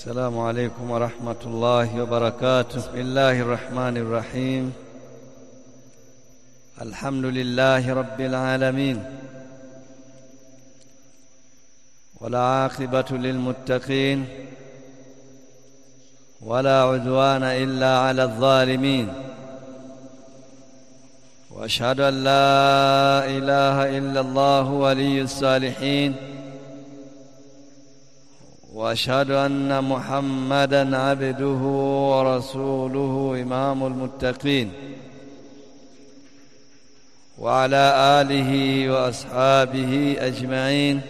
السلام عليكم ورحمة الله وبركاته. بسم الله الرحمن الرحيم. الحمد لله رب العالمين، والعاقبة للمتقين، ولا عدوان إلا على الظالمين، وأشهد أن لا إله إلا الله ولي الصالحين، وأشهد أن محمدًا عبده ورسوله إمام المتقين، وعلى آله وأصحابه أجمعين،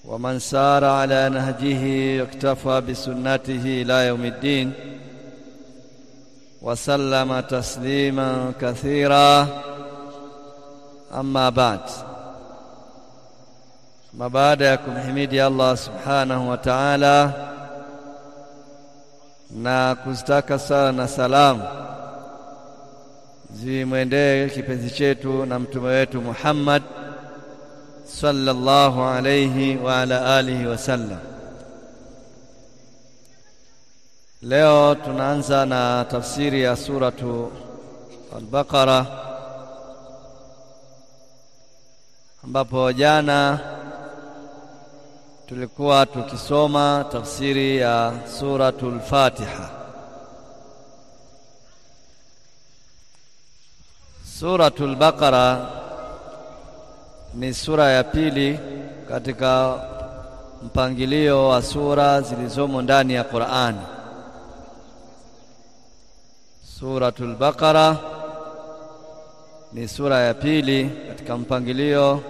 ومن سار على نهجه واقتفى بسنته إلى يوم الدين، وسلم تسليما كثيرا. أما بعد، baada ya kumhimidi Allah subhanahu wa ta'ala na kustaka sala na salamu zimwendee kipenzi chetu na mtume wetu Muhammad sallallahu alayhi wa ala alihi wasallam. Leo tunaanza na tafsiri ya suratu Al-Baqara, ambapo jana tulikuwa tukisoma tafsiri ya suratul Fatiha. Suratul Baqara ni sura ya pili katika mpangilio wa sura zilizomo ndani ya Qur'ani. Suratul Baqara ni sura ya pili katika mpangilio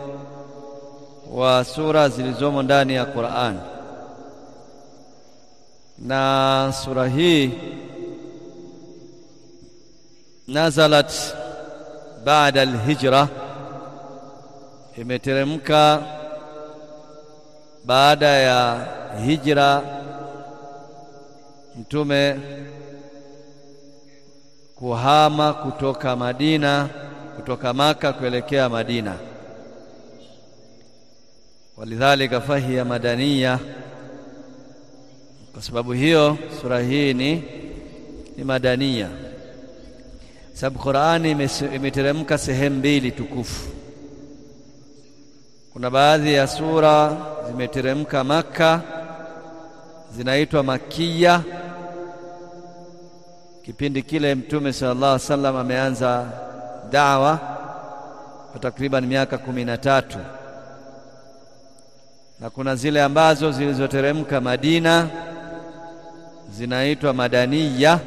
wa sura zilizomo ndani ya Qur'an. Na sura hii nazalat baada al-hijra, imeteremka baada ya hijra, mtume kuhama kutoka Maka kuelekea Madina. Walidhalika fahiya madaniya, kwa sababu hiyo sura hii ni madaniya, sababu Qur'ani imeteremka sehemu mbili tukufu. Kuna baadhi ya sura zimeteremka Makka, zinaitwa Makkiya. Kipindi kile mtume sallallahu alaihi wasallam ameanza da'wa kwa takriban miaka 13. Na kuna zile ambazo zilizoteremka Madina zinaitwa madaniya,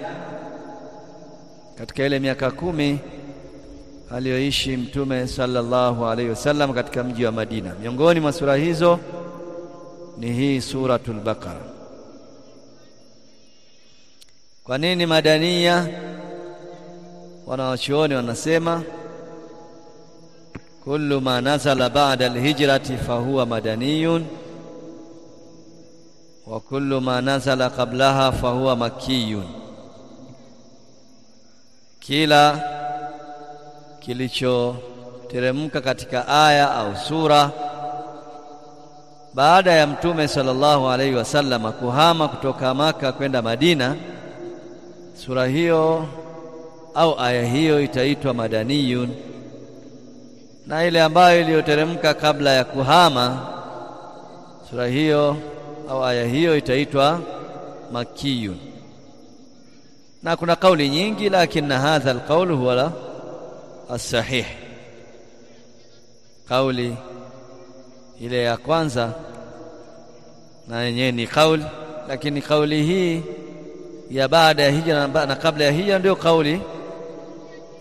katika ile miaka 10 aliyoishi mtume sallallahu alaihi wasallam katika mji wa Madina. Miongoni mwa sura hizo ni hii suratul Baqara. Kwa nini madaniya? Wanawachuoni wanasema kullu ma nazala ba'da al-hijrati fahuwa madaniyun, wa kullu ma nazala qablaha fahuwa makkiyun. Kila kilichoteremka katika aya au sura baada ya mtume sallallahu alaihi wasallam kuhama kutoka Maka kwenda Madina, sura hiyo au aya hiyo itaitwa madaniyun, na ile ambayo iliyoteremka kabla ya kuhama, sura hiyo au aya hiyo itaitwa makkiyun. Na kuna kauli nyingi, lakini hadha alqawl huwa as-sahih. Kauli ile ya kwanza na yenyewe ni kauli, lakini kauli hii ya baada ya hijra na kabla ya hijra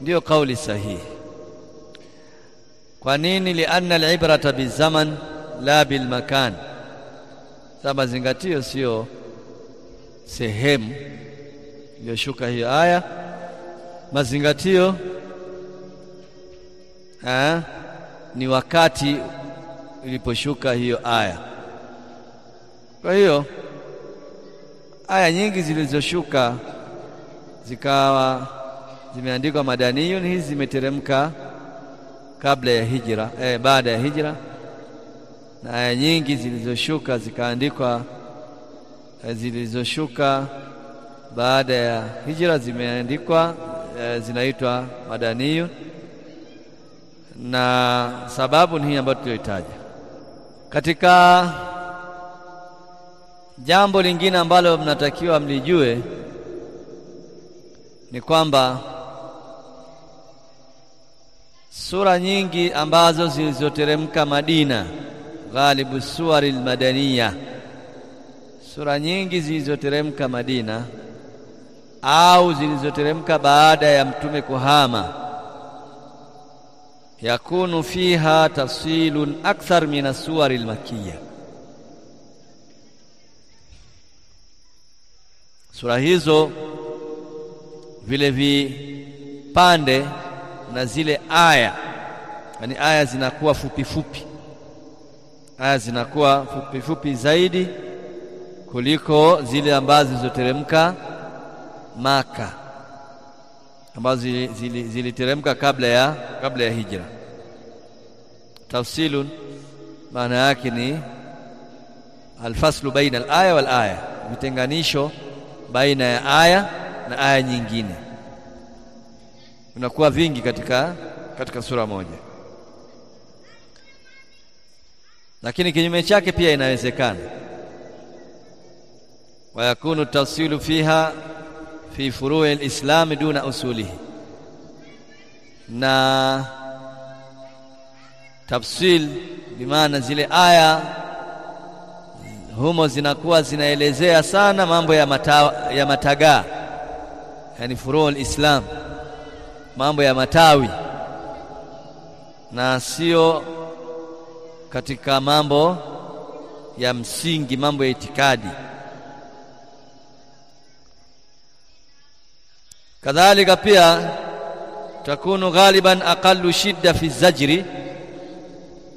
ndio kauli sahihi. Kwa nini? Lianna al-ibrata bizaman la bil makan. Sababu zingatio sio sehemu iliyoshuka hiyo aya, mazingatio ni wakati iliposhuka hiyo aya. Kwa hiyo aya nyingi zilizoshuka zikawa zimeandikwa madaniyun, hizi zimeteremka kabla ya hijra, baada ya hijra, na aya nyingi zilizoshuka zikaandikwa zilizoshuka baada ya hijra zimeandikwa zinaitwa madaniyun, na sababu ni hii ambayo tulioitaja. Katika jambo lingine ambalo mnatakiwa mlijue ni kwamba sura nyingi ambazo zilizoteremka Madina, ghalibu suwari al-madaniyah, sura nyingi zilizoteremka Madina au zilizoteremka baada ya mtume kuhama, yakunu fiha tafsilun akthar min as-suwar al-makkiyah. Sura hizo vile vipande na zile aya, yani aya zinakuwa fupi fupi, aya zinakuwa fupi fupi zaidi kuliko zile ambazo zilizoteremka Maka, ambazo ziliteremka kabla ya hijra. Tafsilun maana yake ni alfaslu baina al-aya wal aya, vitenganisho baina ya aya na aya nyingine unakuwa vingi katika sura moja. Lakini kinyume chake pia inawezekana, wa yakunu tafsilu fiha fi furu'i al-islam duna usulihi, na tafsil bimaana zile aya humo zinakuwa zinaelezea sana mambo ya matagaa, yani furu'u al-islam, mambo ya matawi, na sio katika mambo ya msingi, mambo ya itikadi. Kadhalika pia takunu ghaliban aqallu shidda fi zajri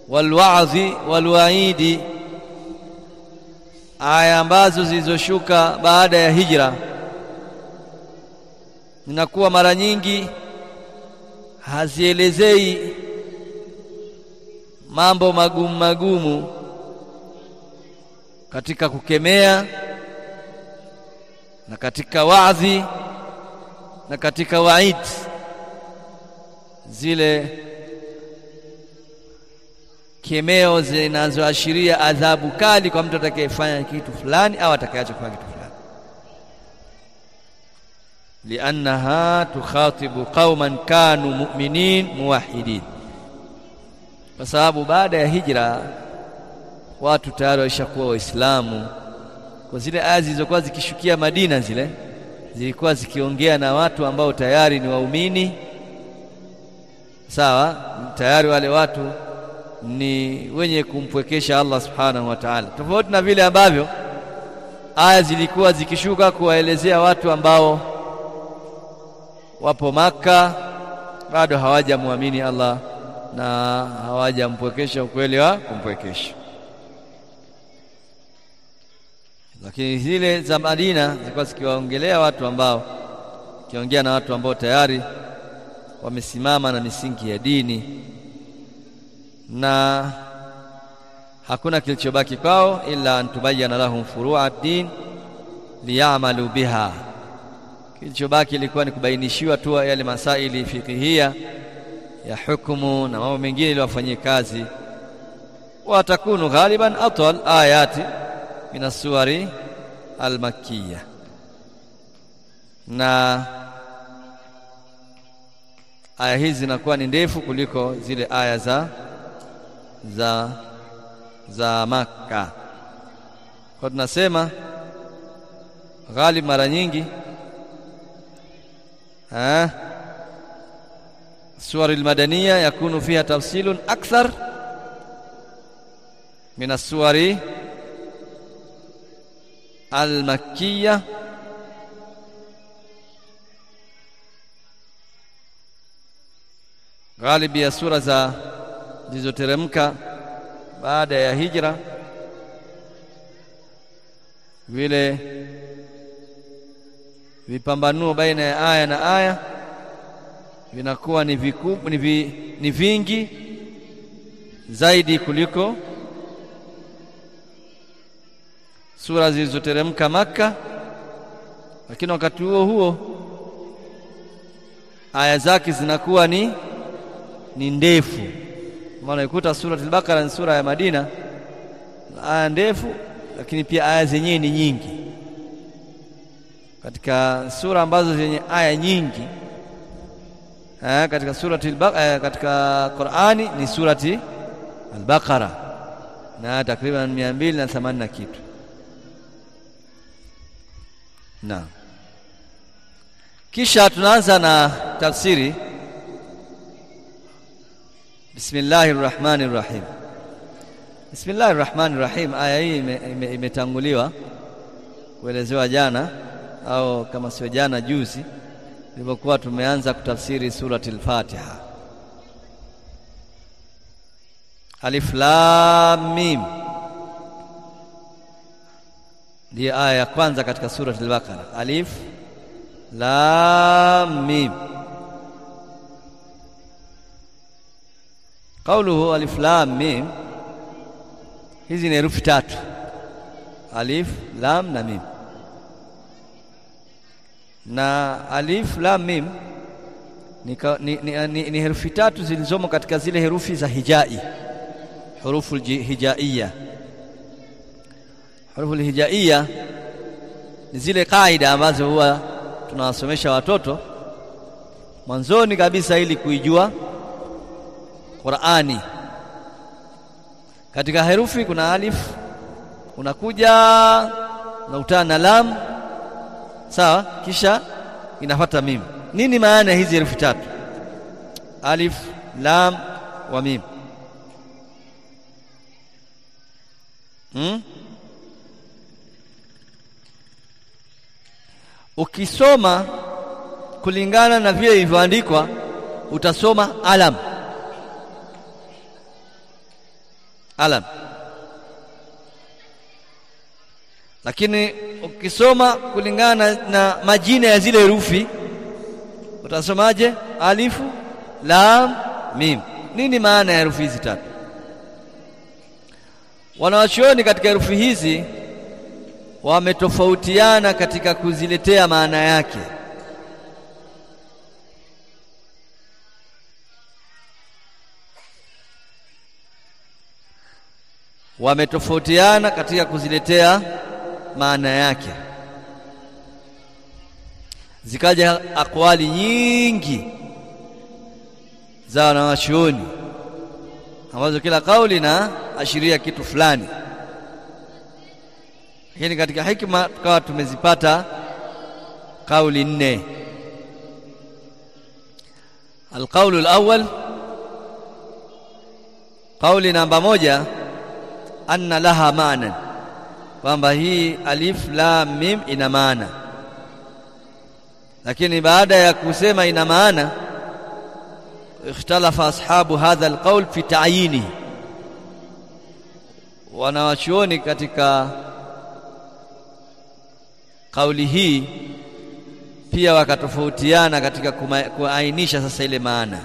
wal wa'zi wal wa'idi, aya ambazo zilizoshuka baada ya hijra zinakuwa mara nyingi hazielezei mambo magumu magumu katika kukemea na katika waadhi na katika waid, zile kemeo zinazoashiria adhabu kali kwa mtu atakayefanya kitu fulani au atakayeacha kufanya kitu fulani. Liannaha tukhatibu qauman kanu mu'minin muwahhidin, kwa sababu baada ya hijra watu tayari washakuwa waislamu. Kwa zile aya zilizokuwa zikishukia Madina, zile zilikuwa zikiongea na watu ambao tayari ni waumini, sawa, tayari wale watu ni wenye kumpwekesha Allah subhanahu wa ta'ala, tofauti na vile ambavyo aya zilikuwa zikishuka kuwaelezea watu ambao wapo Maka bado hawajamwamini Allah na hawajampwekesha ukweli wa kumpwekesha. Lakini zile za Madina zilikuwa zikiwaongelea watu ambao, kiongea na watu ambao tayari wamesimama na misingi ya dini, na hakuna kilichobaki kwao illa antubayyana lahum furu'a ad-din liya'malu biha. Kilichobaki ilikuwa ni kubainishiwa tu yale masaili fiqhia ya hukumu na mambo mengine ili wafanyie kazi. Wa takunu ghaliban atwal ayati min as-suwari al-makkiyah, na aya hizi zinakuwa ni ndefu kuliko zile aya za Makka. Kwa tunasema ghalib mara nyingi suwar al-madaniyah yakunu fiha tafsilun akthar min as-suwari al-makkiyah, ghalibi ya sura za zilizoteremka baada ya hijra, vile vipambanuo baina ya aya na aya vinakuwa ni vingi zaidi kuliko sura zilizoteremka Makka, lakini wakati huo huo aya zake zinakuwa ni ndefu. Maana ikuta suratul Baqara ni sura ya Madina, aya ndefu, lakini pia aya zenyewe ni nyingi. Katika sura ambazo zenye aya nyingi katika suratul Baqara katika Qur'ani ni surati al-Baqara, na takriban 280 na kitu. Na kisha tunaanza na tafsiri. Bismillahirrahmanirrahim. Bismillahirrahmanirrahim, aya hii imetanguliwa kuelezewa jana, au kama sio jana, juzi tulipokuwa tumeanza kutafsiri surati al-Fatiha. Alif Lam Mim ndio aya ya kwanza katika surati al-Baqara. Alif Lam Mim. Kauluhu alif lam mim, hizi ni herufi tatu: alif, lam na mim. Na alif lam mim ni herufi tatu zilizomo katika zile herufi za hijai, hurufu hijaiya. Hurufu hijaiya ni zile kaida ambazo huwa tunawasomesha watoto mwanzoni kabisa ili kuijua Qur'ani. Katika herufi kuna alif, unakuja na utana na lam, sawa, kisha inafuata mim. Nini maana hizi herufi tatu? Alif, lam wa mim. Ukisoma kulingana na vile ilivyoandikwa utasoma alam. Alam. Lakini ukisoma kulingana na majina ya zile herufi utasomaje? Alifu, lam, mim. Nini maana ya herufi hizi tatu? Wanawachuoni katika herufi hizi wametofautiana katika kuziletea maana yake. Wametofautiana katika kuziletea maana yake. Zikaja akwali nyingi za wanawachuoni ambazo kila kauli na ashiria kitu fulani. Lakini katika hikma tukawa tumezipata kauli 4. Alqaulu alawwal, kauli namba 1, anna laha maana, kwamba hii alif lam mim ina maana. Lakini baada ya kusema ina maana, ikhtalafa ashabu hadha alqaul fi ta'yini. Wanawachuoni katika kauli hii pia wakatofautiana katika kuainisha sasa ile maana.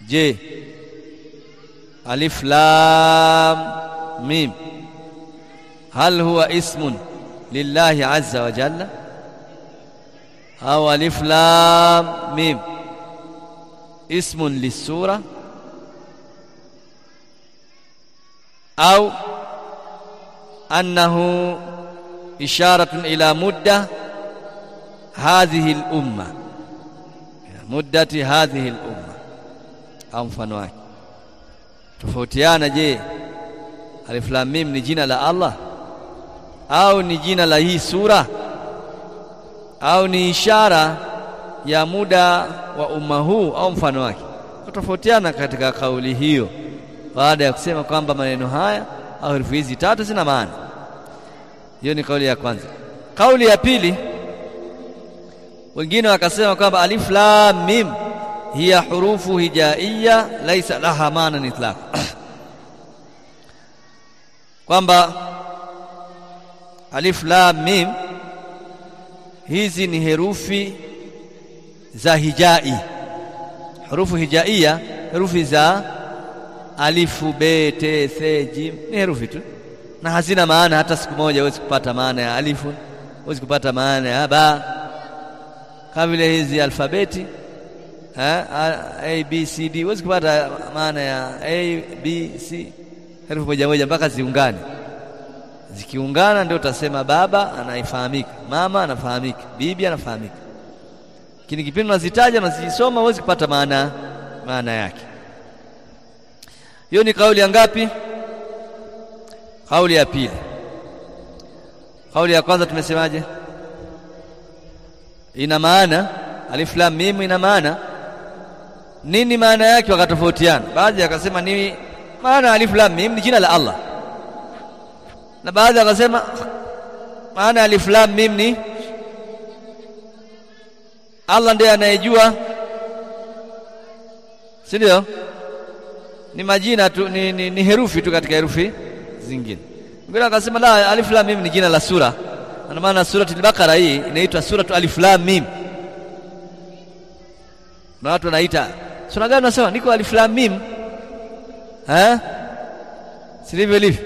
Je, alif lam mim hal huwa ismun lillahi azza wa jalla, au alif lam mim ismun lisura, au annahu isharatun ila mudda hadhihi al-umma, muddati hadhihi al-umma, au mfano wake. Tofautiana. Je, alif lam mim ni jina la Allah, au ni jina la hii sura, au ni ishara ya muda wa umma huu, au mfano wake? Tofautiana katika kauli hiyo, baada ya kusema kwamba maneno haya au herufi hizi tatu zina maana. Hiyo ni kauli ya kwanza. Kauli ya pili, wengine wakasema kwamba alif lam mim hiya hurufu hijaiya laisa laha maana itlaq, kwamba alif lam mim hizi ni herufi za hijai. Hurufu hijaiya, herufi za alifu, be, te, the, jim ni herufi tu na hazina maana. Hata siku moja huwezi kupata maana ya alifu, huwezi kupata maana ya ba, kama vile hizi alfabeti A, B, C, D, huwezi kupata maana ya A, B, C, herufi moja moja mpaka ziungane. Zikiungana ndio utasema baba anaifahamika, mama anafahamika, bibi anafahamika. Lakini kipindi unazitaja unazisoma huwezi kupata maana yake. Hiyo ni kauli ya ngapi? Kauli ya pili. Kauli ya kwanza tumesemaje? Ina maana alif lam mim ina maana nini? Maana yake wakatofautiana. Baadhi wakasema ni maana alif lam mim ni jina la Allah, na baadhi wakasema maana alif lam mim ni Allah ndiye anayejua, si ndio? Ni majina tu, ni herufi tu katika herufi zingine. Wengine wakasema la, alif lam mim ni jina la sura, na maana suratul Baqara hii inaitwa suratu alif lam mim. Na watu wanaita sura gani? Nasema niko alif lam mim, sivyo ilivyo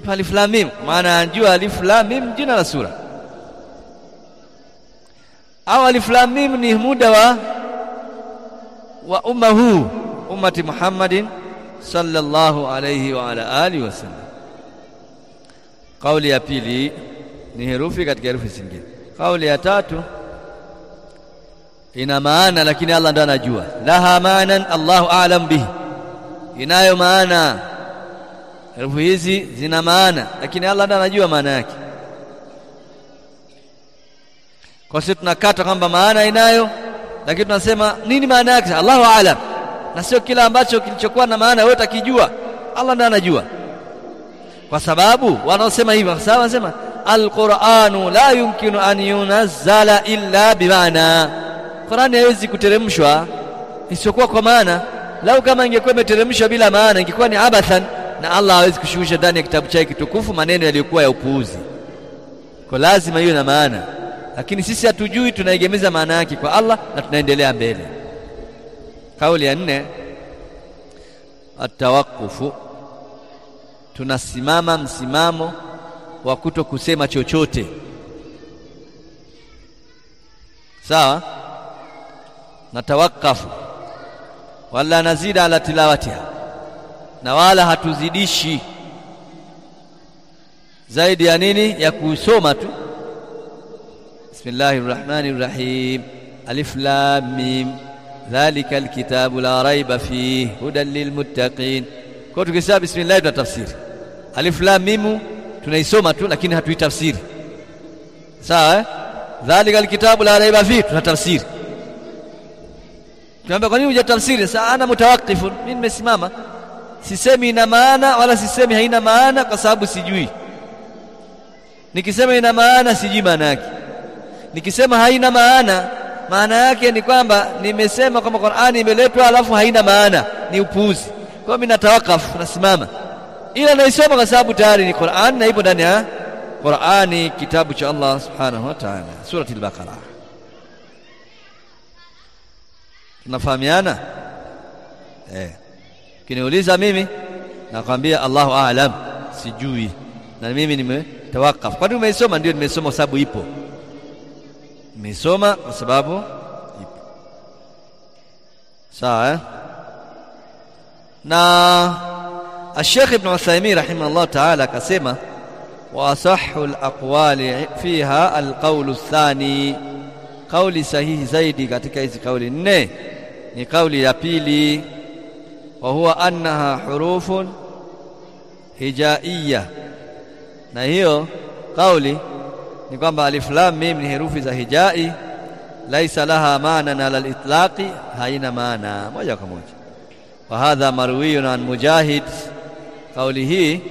alif lam mim, maana anajua alif lam mim jina la sura, au alif lam mim ni muda wa ummati Muhammadin sallallahu alayhi wa ala alihi wasallam. Kauli ya pili ni herufi katika herufi zingine. Kauli ya tatu ina maana lakini Allah ndiye anajua. Laha maanan Allahu a'lam bihi, inayo maana. Herufi hizi zina maana lakini Allah ndiye anajua maana yake. Kwa sisi tunakata kwamba maana inayo, lakini tunasema nini maana yake? Allahu a'lam. Na sio kila ambacho kilichokuwa na maana wewe utakijua, Allah ndiye anajua. Kwa sababu wanaosema hivyo, kwa sababu wanasema al-Qur'anu la yumkinu an yunazzala illa bimaana, Qur'ani haiwezi kuteremshwa isiyokuwa kwa maana. Lau kama ingekuwa imeteremshwa bila maana ingekuwa ni abathan, na Allah hawezi kushusha ndani ya kitabu chake kitukufu maneno yaliyokuwa ya upuuzi. Kwa lazima hiyo na maana, lakini sisi hatujui, tunaigemeza maana yake kwa Allah na tunaendelea mbele. Kauli ya nne, atawakufu, tunasimama msimamo wa kuto kusema chochote. Sawa? Natawakafu wala nazida ala tilawatiha, na wala hatuzidishi zaidi ya nini? Ya kusoma tu. Bismillahir Rahmanir Rahim, alif lam mim, dhalika alkitabu la raiba fihi hudan lilmuttaqin. Kwa tukisema bismillah tunatafsiri. Alif lam mim tunaisoma tu lakini hatuitafsiri. Sawa? Dhalika alkitabu la raiba fihi tunatafsiri. Tunaambia kwa nini hujatafsiri? Sasa ana mutawaqqifun, mimi nimesimama, sisemi ina maana wala sisemi haina maana kwa sababu sijui. Nikisema ina maana sijui maana yake. Nikisema haina maana, maana yake ni kwamba nimesema kwamba Qur'ani imeletwa alafu haina maana, ni upuuzi. Kwa hiyo mimi natawakafu, nasimama, ila naisoma kwa sababu tayari ni Qur'an na ipo ndani ya Qur'ani, kitabu cha Allah subhanahu wa ta'ala, surati al-Baqara. Tunafahamiana? Kiniuliza mimi nakwambia Allahu a'lam, sijui, na mimi nimetawakaf. Kwa nini umeisoma? Ndio nimesoma kwa sababu ipo, nimesoma kwa sababu ipo. Sawa? Na Sheikh Ibn Uthaymeen rahimahullah ta'ala akasema wa asahhu al-aqwali fiha al-qawlu ath-thani, kauli sahihi zaidi katika hizi kauli nne ni kauli ya pili, wa huwa annaha hurufun hijaiyya, na hiyo kauli ni kwamba alif lam mim ni herufi za hijai, laisa laha maana ala al-itlaqi, haina maana moja kwa moja. Wa hadha marwiyun an Mujahid, kauli hii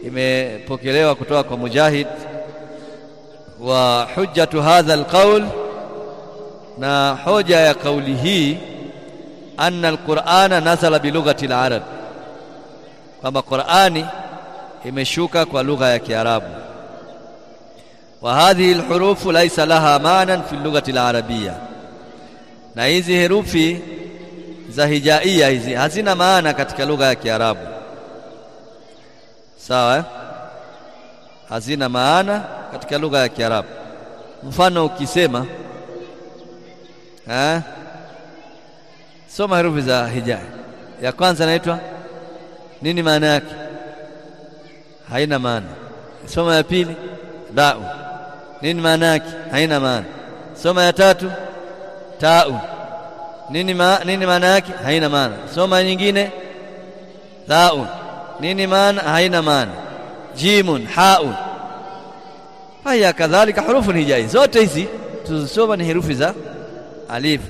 imepokelewa kutoka kwa Mujahid. Wa hujjatu hadha al-qawl, na hoja ya kauli hii anna al-Qur'ana nazala bi lughati al-arab, kwamba Qur'ani imeshuka kwa lugha ya Kiarabu. Wa hadhihi al-hurufu laysa laha ma'nan fi lughati al-arabiyya, na hizi herufi za hijaia hizi hazina maana katika lugha ya Kiarabu. Sawa? Hazina maana katika lugha ya Kiarabu. Mfano ukisema soma herufi za hijai. Ya kwanza inaitwa nini, maana yake? Haina maana. Soma ya pili, da'u. Nini maana yake? Haina maana. Soma ya tatu, ta'u. Nini maana yake? Haina maana. Soma nyingine, tha'u. Nini maana? Haina maana. Jimun, ha'un. Haya kadhalika hurufu hijai zote hizi tuzisoma ni herufi za alif.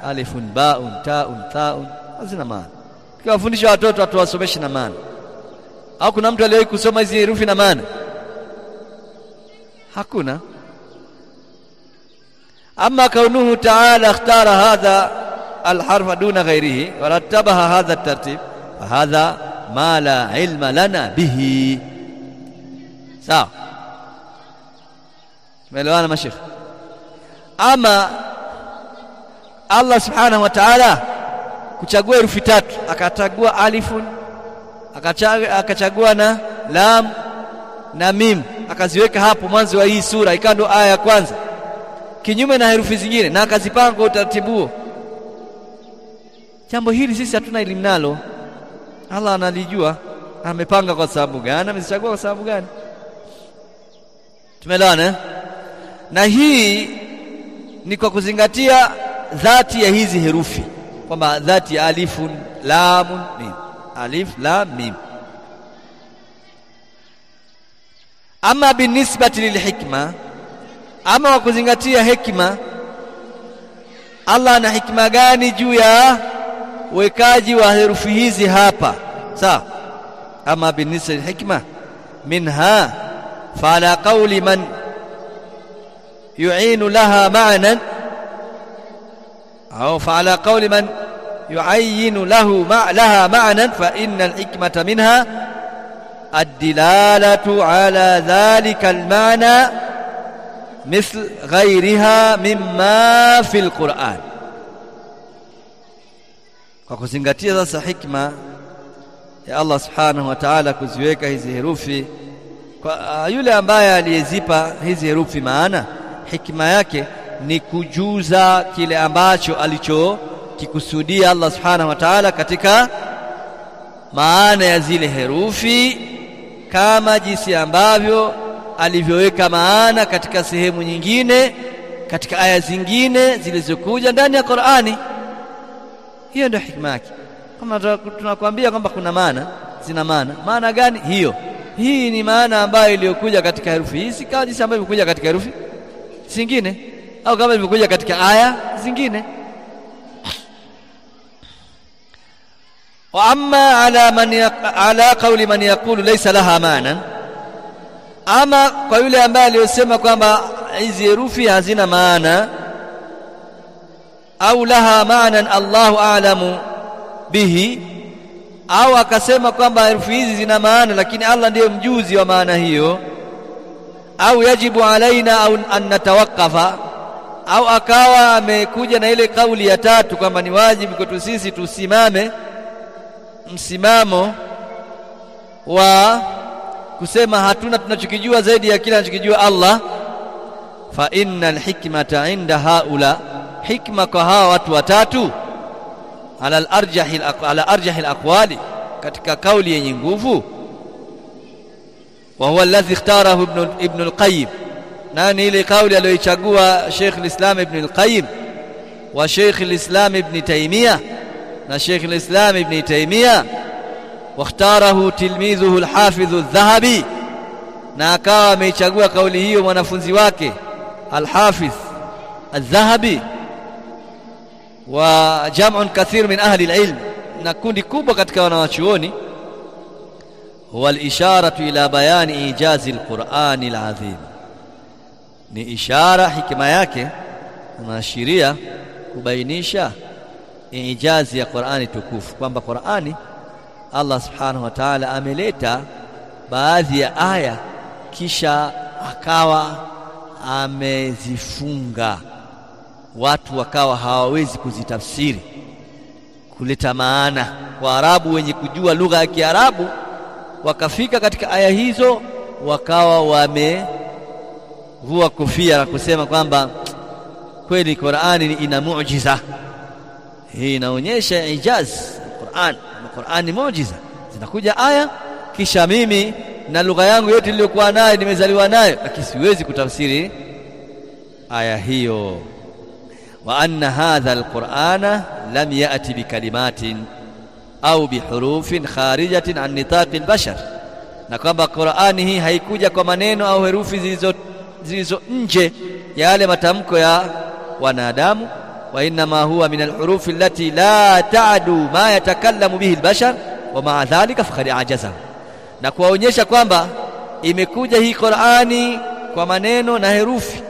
Alifun, ba'un, ta'un, tha'un, hazina maana. Tukiwafundisha watoto atuwasomeshe na maana. Au kuna mtu aliyewahi kusoma hizi herufi na maana? Hakuna. Amma kaunuhu ta'ala ikhtara hadha alharfa duna ghairihi wa rattabaha hadha at-tartib fa hadha ma la ilma lana bihi. Sawa, tumeelewana mashekh? Ama Allah subhanahu wa ta'ala kuchagua herufi tatu, akachagua alifun, akachagua na lam na mim, akaziweka hapo mwanzo wa hii sura, ikawa ndo aya ya kwanza, kinyume na herufi zingine, na akazipanga kwa utaratibu. Jambo hili sisi hatuna elimu nalo. Allah analijua, amepanga kwa sababu gani, amezichagua kwa sababu gani. Tumeelewana? Na hii ni kwa kuzingatia dhati ya hizi herufi, kwamba dhati ya alifun, lamun, mim. Alif, lam, mim. Ama binisbati lilhikma, ama wa kuzingatia hikma, Allah ana hikma gani juu ya wekaji wa herufi hizi hapa? Sawa. Ama binisbati lilhikma minha fala qawli man yu'inu laha ma'nan au fala qawli man يعين لها معنى فإن الحكمة منها الدلالة على ذلك المعنى مثل غيرها مما في القرآن. kwa kuzingatia sasa hikma ya Allah subhanahu wa ta'ala kuziweka hizi herufi kwa yule ambaye aliyezipa hizi herufi maana, hikma yake ni kujuza kile ambacho kikusudia Allah subhanahu wa ta'ala katika maana ya zile herufi, kama jinsi ambavyo alivyoweka maana katika sehemu nyingine katika aya zingine zilizokuja ndani ya Qur'ani. Hiyo ndio hikma yake. Kama tunakwambia kwamba kuna maana, zina maana gani hiyo? Hii ni maana ambayo iliyokuja katika herufi hizi, kama jinsi ambavyo ilikuja katika herufi zingine, au kama ilivyokuja katika aya zingine. وأما على قول من يقول ليس لها معنى, ama kwa yule ambaye aliyosema kwamba hizi herufi hazina maana, au laha ma'nan Allahu a'lamu bihi, au akasema kwamba herufi hizi zina maana lakini Allah ndiye mjuzi wa maana hiyo, au yajibu alaina au an natawaqqafa, au akawa amekuja na ile kauli ya tatu kwamba ni wajibu kwetu sisi tusimame msimamo wa kusema hatuna tunachokijua zaidi ya kile anachokijua Allah. Fa innal hikmata inda haula, hikma kwa hawa watu watatu, ala arjahil aqwali, katika kauli yenye nguvu. Wa huwa alladhi ikhtarahu ibn al-Qayyim, nani ile kauli aliyoichagua Sheikh al-Islam ibn al-Qayyim wa Sheikh al-Islam ibn Taymiyyah na Sheikh al-Islam ibn Taymiyyah, wakhtarahu tilmidhuhu al-Hafidh al-Dhahabi, na akawa ameichagua kauli hiyo mwanafunzi wake al-Hafidh al-Dhahabi, wa jam'un kathir min ahli al-ilm, na kundi kubwa katika wanawachuoni. Huwa al-isharatu ila bayani ijazi al-Qur'ani al-azim, ni ishara, hikma yake inaashiria kubainisha ijazi ya Qur'ani tukufu, kwamba Qur'ani Allah subhanahu wa ta'ala ameleta baadhi ya aya kisha akawa amezifunga watu wakawa hawawezi kuzitafsiri kuleta maana. Waarabu wenye kujua lugha ya Kiarabu wakafika katika aya hizo, wakawa wamevua kofia na kusema kwamba kweli Qur'ani ina muujiza. Hii inaonyesha ijaz Qur'an, Qur'an ni muujiza. Zinakuja aya kisha mimi na lugha yangu yote niliyokuwa nayo nimezaliwa nayo, lakini siwezi kutafsiri aya hiyo. Wa anna hadha alqur'ana lam ya'ti bikalimatin au bihurufin kharijatin an nitaqi albashar, na kwamba Qur'ani hii haikuja kwa maneno au herufi zilizo nje ya yale matamko ya wanadamu. Wa inma huwa min alhurufi allati la ta'du ma yatakallamu bihi albashar wa ma'a dhalika faqad ajaza, na kuwaonyesha kwamba imekuja hii Qur'ani kwa maneno na herufi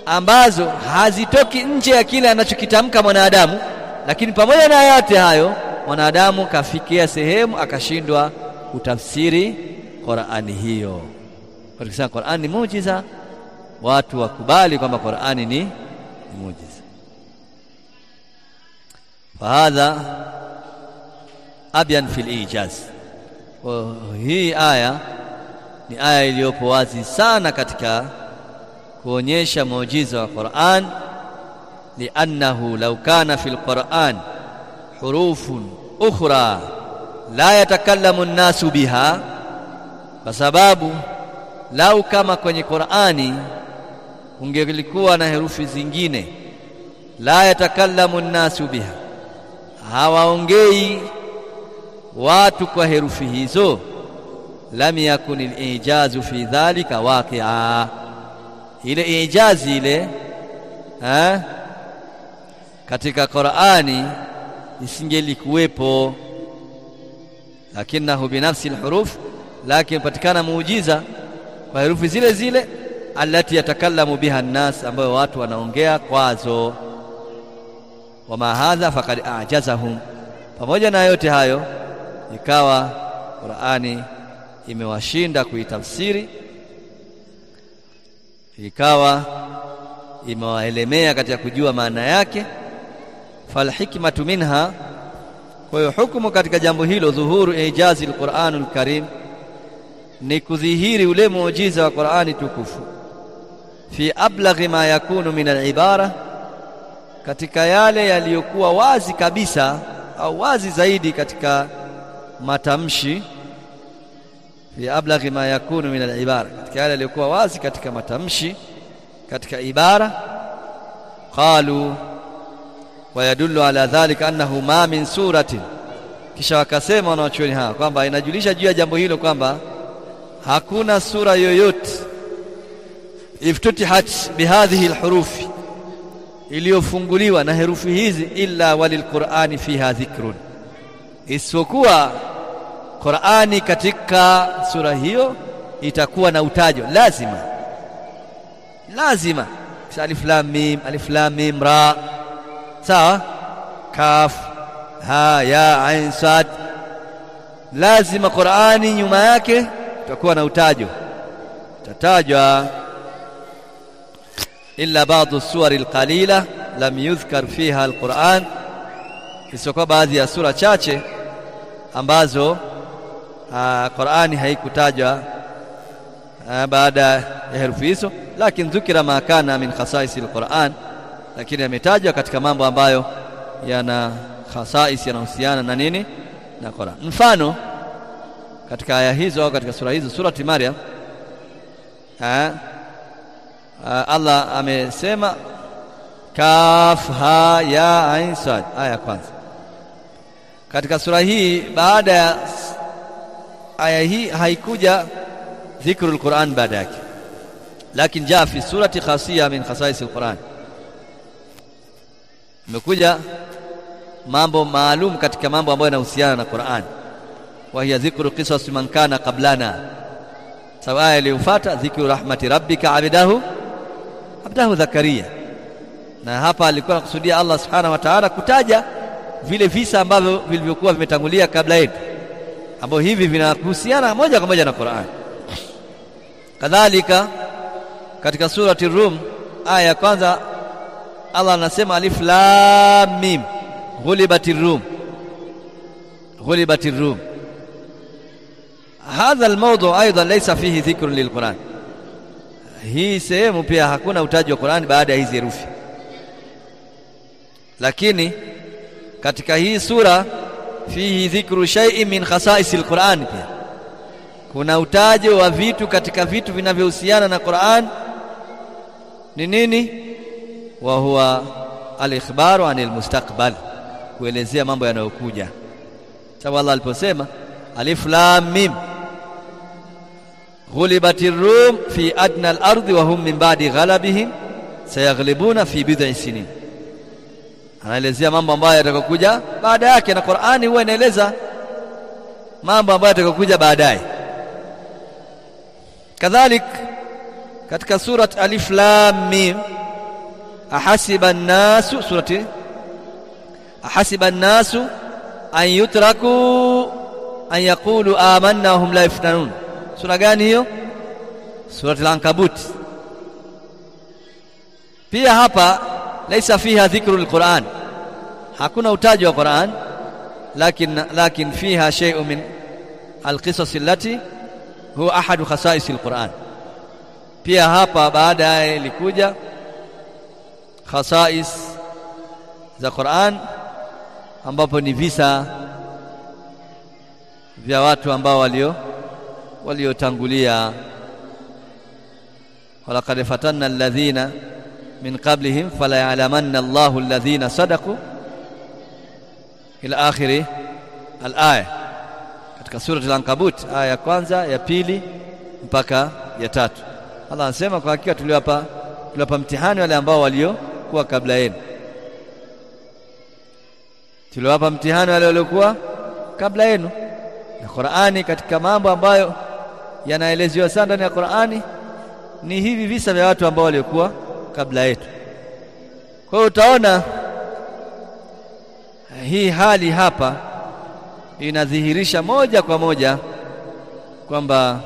ambazo hazitoki nje ya kile anachokitamka mwanadamu, lakini pamoja na yote hayo mwanadamu kafikia sehemu akashindwa kutafsiri Qur'ani hiyo. Kwa sababu Qur'ani ni muujiza, watu wakubali kwamba Qur'ani ni muujiza. Fahadha abyan fil ijaz. Hii aya ni aya iliyopo wazi sana katika kuonyesha muujiza wa Qur'an, li'annahu law kana fil Qur'an hurufun ukhra la yatakallamu an-nasu biha, kwa sababu lau kama kwenye Qur'ani ungelikuwa na herufi zingine la yatakallamu an-nasu biha, hawaongei watu kwa herufi hizo, lam yakun al-ijazu fi dhalika waqi'a, ile ijazi ile katika Qur'ani isingelikuwepo. Lakinahu binafsi alhuruf, lakini patikana muujiza kwa herufi zile zile alati yatakallamu biha an-nas, ambayo watu wanaongea kwazo. Wama hadha faqad a'jazahum, pamoja na yote hayo ikawa Qur'ani imewashinda kuitafsiri, ikawa imewaelemea katika kujua maana yake. Fal hikmatu minha, kwa hiyo hukumu katika jambo hilo, dhuhuru ijazi al-Qur'anul Karim, ni kudhihiri ule muujiza wa Qur'ani tukufu, fi ablaghi ma yakunu min al-ibara, katika yale yaliyokuwa wazi kabisa au wazi zaidi katika matamshi. Fi ablaghi ma yakunu min al-ibara, katika yale yaliyokuwa wazi katika matamshi, katika ibara. Qalu wa yadullu ala dhalika annahu ma min suratin, kisha wakasema wanawachuoni hawa kwamba inajulisha juu ya jambo hilo kwamba hakuna sura yoyote iftutihat bihadhihi alhurufi, iliyofunguliwa na herufi hizi, illa walilqur'ani fiha dhikrun, isipokuwa Qur'ani katika sura hiyo itakuwa na utajo lazima. Alif lam mim ra, sawa, kaf ha ya ain sad, lazima Qur'ani nyuma yake itakuwa na utajo, tatajwa. Illa ba'dhu suwari alqalila lam yudhkar fiha alquran, isipokuwa baadhi ya sura chache ambazo Qur'ani haikutajwa baada ya herufi hizo, lakini dhukira ma kana min khasais alquran, lakini yametajwa katika mambo ambayo yana khasais, yanahusiana na nini, na Qur'an. Mfano katika aya hizo au katika sura hizo, surati Maryam, Allah amesema kaf ha ya ain sad, aya kwanza katika sura hii. Baada ya aya hii haikuja dhikrul Qur'an baada yake, lakini jaa fi surati khasiyya min khasais alquran, imekuja mambo maalum katika mambo ambayo yanahusiana na Qur'an. Wa hiya dhikru qisas man kana qablana, sawa. Aya iliyofuata dhikru rahmati rabbika abdahu Zakaria, na hapa alikuwa anakusudia Allah subhanahu wa ta'ala kutaja vile visa ambavyo vilivyokuwa vimetangulia kabla yetu, ambao hivi vinahusiana moja kwa moja na Qur'an. Kadhalika katika surati Rum aya ya kwanza Allah anasema alif lam mim ghulibatir rum. غلبت الروم. هذا الموضوع ايضا ليس فيه ذكر للقرآن. hii sehemu pia hakuna utaji wa Qur'an baada ya hizi herufi, lakini katika hii sura fihi dhikru shay'in min khasa'isil Qur'an, pia kuna utaji wa vitu katika vitu vinavyohusiana na Qur'an. Ni nini? wa huwa al-ikhbaru anil mustaqbal, kuelezea mambo yanayokuja. Sababu Allah aliposema alif lam mim ghulibatir rum fi adna al-ardi wa hum min ba'di ghalabihim sayaghlibuna fi bid'i sinin, anaelezea mambo ambayo yatakokuja baada yake, na Qur'ani huwa inaeleza mambo ambayo yatakokuja baadaye. Kadhalik katika surat alif lam mim ahasiba an-nasu, surati ahasiba an-nasu an yutraku an yaqulu amanna hum la yaftanun. Sura gani hiyo? Surati al-Ankabut. Pia hapa laisa fiha dhikru al-Qur'an, hakuna utaji wa Qur'an, lakin fiha shay'un min al-qisas allati huwa ahadu khasa'is al-Qur'an. Pia hapa baadaye ilikuja khasa'is za Qur'an, ambapo ni visa vya watu ambao waliotangulia. walaqad fatanna alladhina min qablihim fala ya'lamanna Allahu alladhina sadaqu ila akhiri al-aya, katika sura al-Ankabut aya ya kwanza, ya pili mpaka ya tatu. Allah anasema kwa hakika tuliwapa mtihani wale ambao waliokuwa kabla yenu, tuliwapa mtihani wale waliokuwa kabla yenu. Na Qur'ani katika mambo ambayo yanaelezewa sana ndani ya Qur'ani ni hivi visa vya watu ambao waliokuwa kabla yetu. Kwa hiyo utaona hii hali hapa inadhihirisha moja kwa moja kwamba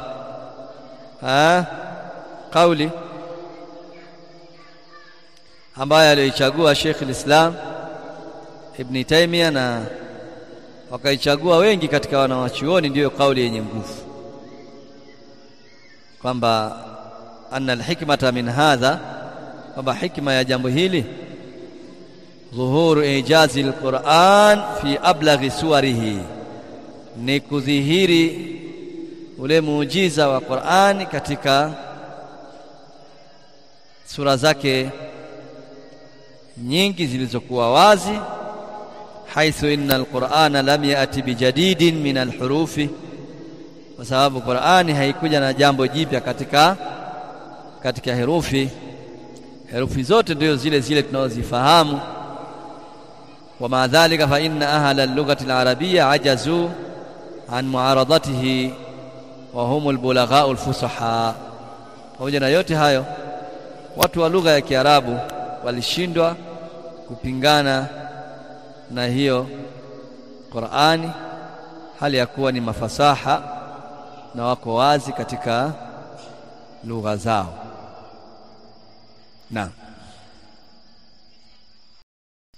kauli ambayo aliyoichagua Sheikh al-Islam Ibn Taymiyyah na wakaichagua wengi katika wanawachuoni ndiyo kauli yenye nguvu, kwamba anna al-hikmata min hadha, kwamba hikma ya jambo hili dhuhuru ijazi al-Qur'an fi ablaghi suwarihi, ni kudhihiri ule muujiza wa Qur'an katika sura zake nyingi zilizokuwa wazi. haithu inna al-Qur'ana lam ya'ti bijadidin min al-hurufi, kwa sababu Qur'ani haikuja na jambo jipya katika herufi zote ndio zile tunazozifahamu. wa maadhalika fa inna ahla al-lughati al-arabiyya ajazu an mu'aradatihi wa humul bulagha'ul fusaha. Pamoja na yote hayo, watu wa lugha ya Kiarabu walishindwa kupingana na hiyo Qur'ani, hali ya kuwa ni mafasaha na wako wazi katika lugha zao.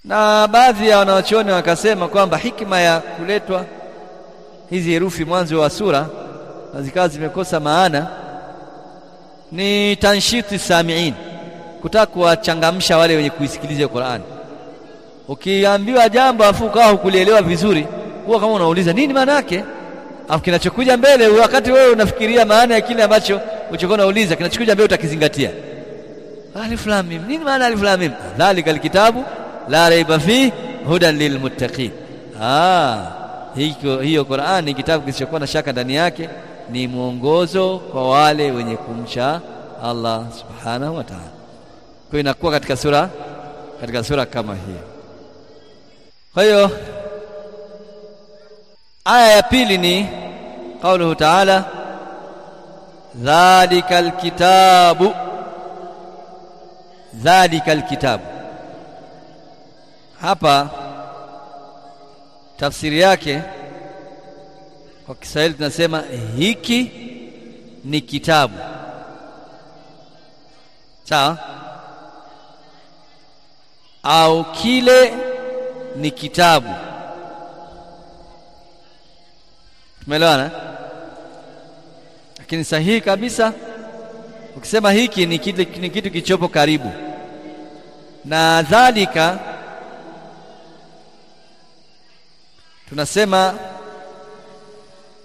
Na baadhi ya wanawachuoni wakasema kwamba hikma ya kuletwa hizi herufi mwanzo wa sura na zikawa zimekosa maana ni tanshiti samiin, kutaka kuwachangamsha wale wenye kuisikiliza Qur'an. Ukiambiwa jambo afu ukawa hukulielewa vizuri, huwa kama unauliza nini maana yake, afu kinachokuja mbele wakati wewe unafikiria maana ya kile ambacho ulichokuwa unauliza, kinachokuja mbele utakizingatia. Alif lam mim, nini maana alif lam mim? Dhalikal kitabu la raiba fihi hudan lilmuttaqin. Hiyo Qur'an ni kitabu kisichokuwa na shaka ndani yake, ni mwongozo kwa wale wenye kumcha Allah subhanahu wa ta'ala. Kwa inakuwa katika sura kama hii. Kwa hiyo aya ya pili ni qauluhu ta'ala dhalikal kitabu. Hapa tafsiri yake kwa Kiswahili tunasema hiki ni kitabu. Sawa? au kile ni kitabu. Tumeelewana? Lakini sahihi kabisa ukisema hiki ni kitu kichopo karibu, na dhalika tunasema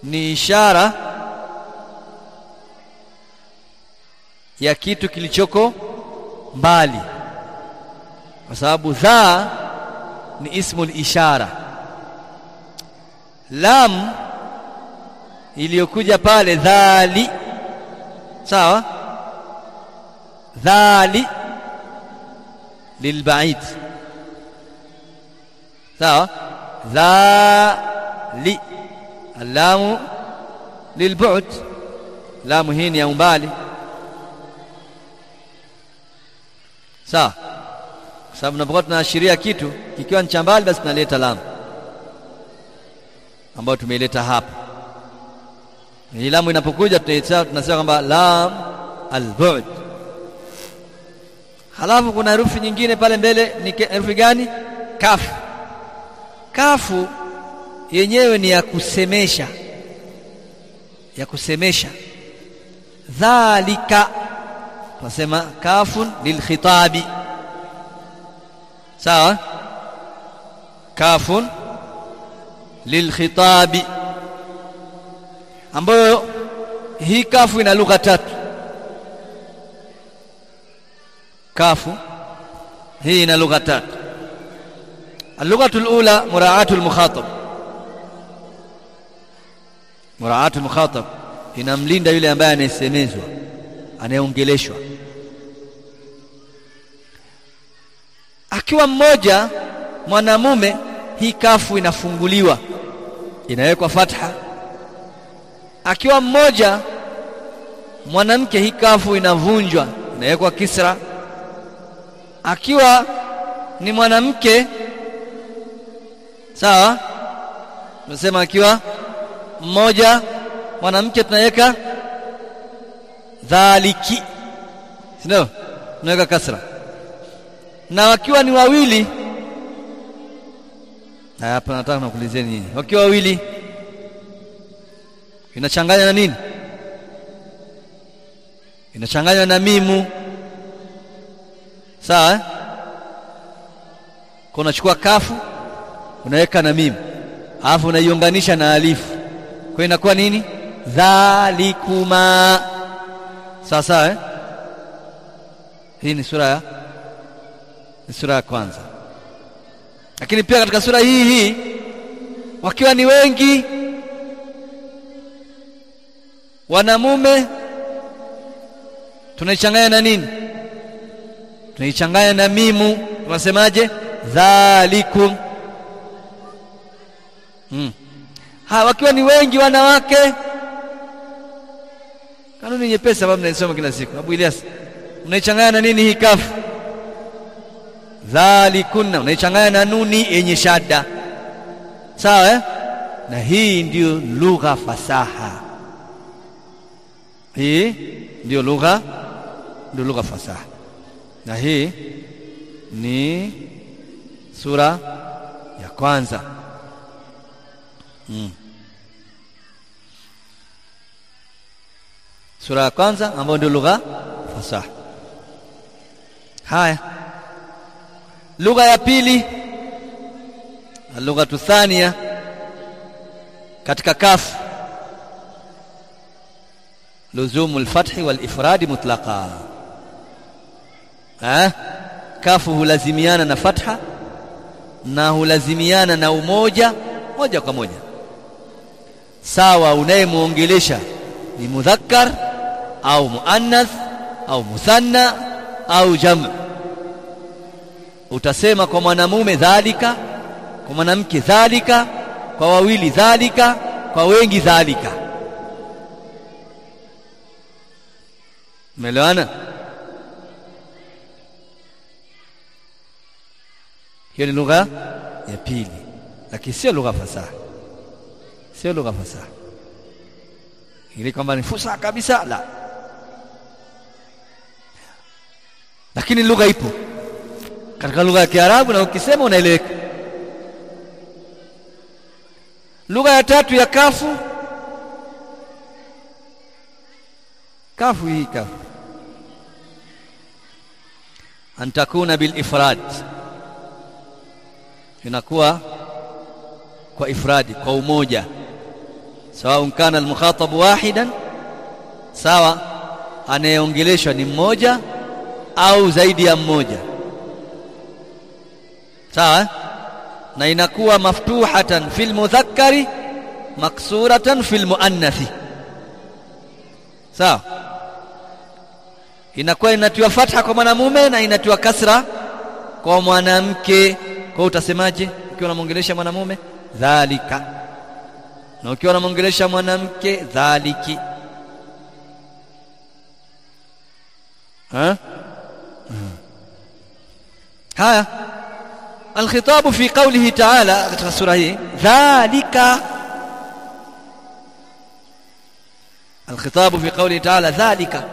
ni ishara ya kitu kilichoko mbali, kwa sababu dha ni ismul ishara. Lam iliyokuja pale dhali, sawa, dhali lilbaid, sawa, dhali alamu lilbu'd, lamu hii ni ya umbali, sawa. Kwa sababu tunapokuwa tunaashiria kitu kikiwa ni cha mbali, basi tunaleta lamu ambayo tumeileta hapa. Hii lamu inapokuja tunasema kwamba lam al-bu'd. Halafu kuna herufi nyingine pale mbele, ni herufi gani? Kafu. Kafu yenyewe ni ya kusemesha, ya kusemesha. Dhalika tunasema kafun lilkhitabi, sawa, kafun lilkhitabi, ambayo hii kafu ina lugha tatu. Kafu hii ina lugha tatu. Al-lughatul ula mura'atul mukhatab. Mura'atul mukhatab inamlinda yule ambaye anayesemezwa, anayeongeleshwa. Akiwa mmoja mwanamume, hii kafu inafunguliwa, inawekwa fatha. Akiwa mmoja mwanamke, hii kafu inavunjwa, inawekwa kisra. Akiwa ni mwanamke, sawa, tunasema akiwa mmoja mwanamke tunaweka dhaliki, sio, tunaweka kasra. Na wakiwa ni wawili, na hapa nataka nakuulizeni nini, wakiwa wawili inachanganya na nini? Inachanganywa na mimu, sawa. Kwa unachukua kafu unaweka na mimu, alafu unaiunganisha na alifu, kwa inakuwa nini? Dhalikuma, sawa sawa. Hii ni sura ya kwanza. Lakini pia katika sura hii wakiwa ni wengi wanamume, tunaichanganya na nini? Tunaichanganya na mimu. Tunasemaje? Dhalikum. Wakiwa ni wengi wanawake, kanuni nyepesi ambayo mnaisoma kila siku. Abu Ilyas, unaichanganya na nini hii kafu? Dhalikunna, unaichanganya na nuni yenye shadda, sawa. Na hii ndio lugha fasaha. Hii ndio lugha fasaha, na hii ni sura ya kwanza. Sura ya kwanza ambayo ndio lugha fasaha. Haya, lugha ya pili, lugha thania katika kafu, luzumul fathi wal ifradi mutlaqa. Kafu hulazimiana na fatha na hulazimiana na umoja moja kwa moja, sawa unayemuongelesha ni mudhakkar au muannath au muthanna au jam'. Utasema kwa mwanamume dhalika, kwa mwanamke dhalika, kwa wawili dhalika, kwa wengi dhalika. Umeelewana? Hiyo ni lugha ya pili, lakini sio lugha fasaha. Sio lugha fasaha ili kwamba ni fusaha kabisa, la. Lakini lugha ipo, katika lugha ya Kiarabu, na ukisema unaeleweka. Lugha ya tatu ya kafu, kafu hii kafu antakuna bil ifrad, inakuwa kwa ifradi, kwa umoja. Sawa kana al-mukhatab wahidan, sawa anayeongeleshwa ni mmoja au zaidi ya mmoja, sawa. Na inakuwa maftuhatan fil mudhakkari maksuratan fil muannathi, sawa. Inakuwa inatiwa fatha kwa mwanamume na inatiwa kasra kwa mwanamke. Kwa utasemaje ukiwa unamongelesha mwanamume? Dhalika. Na ukiwa unamongelesha mwanamke? Dhaliki. haya الخطاب في قوله تعالى katika sura hii dhalika, الخطاب في قوله تعالى ذلك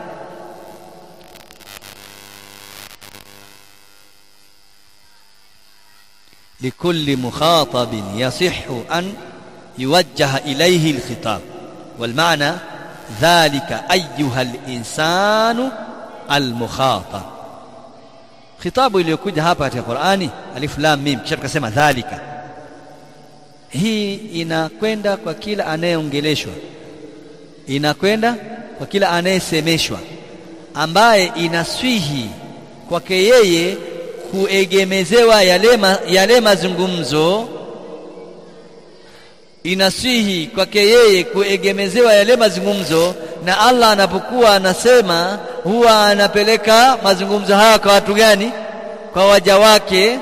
لكل مخاطب يصح أن يوجه إليه الخطاب، والمعنى ذلك أيها الإنسان المخاطب. خطاب iliyokuja hapa katika Qur'ani alif lam mim, kisha tukasema dhalika, hii inakwenda kwa kila anayeongeleshwa, inakwenda kwa kila anayesemeshwa, ambaye inaswihi kwake yeye kuegemezewa yale mazungumzo, inaswihi kwake yeye kuegemezewa yale mazungumzo. Na Allah anapokuwa anasema huwa anapeleka mazungumzo haya kwa watu gani? Kwa waja wake.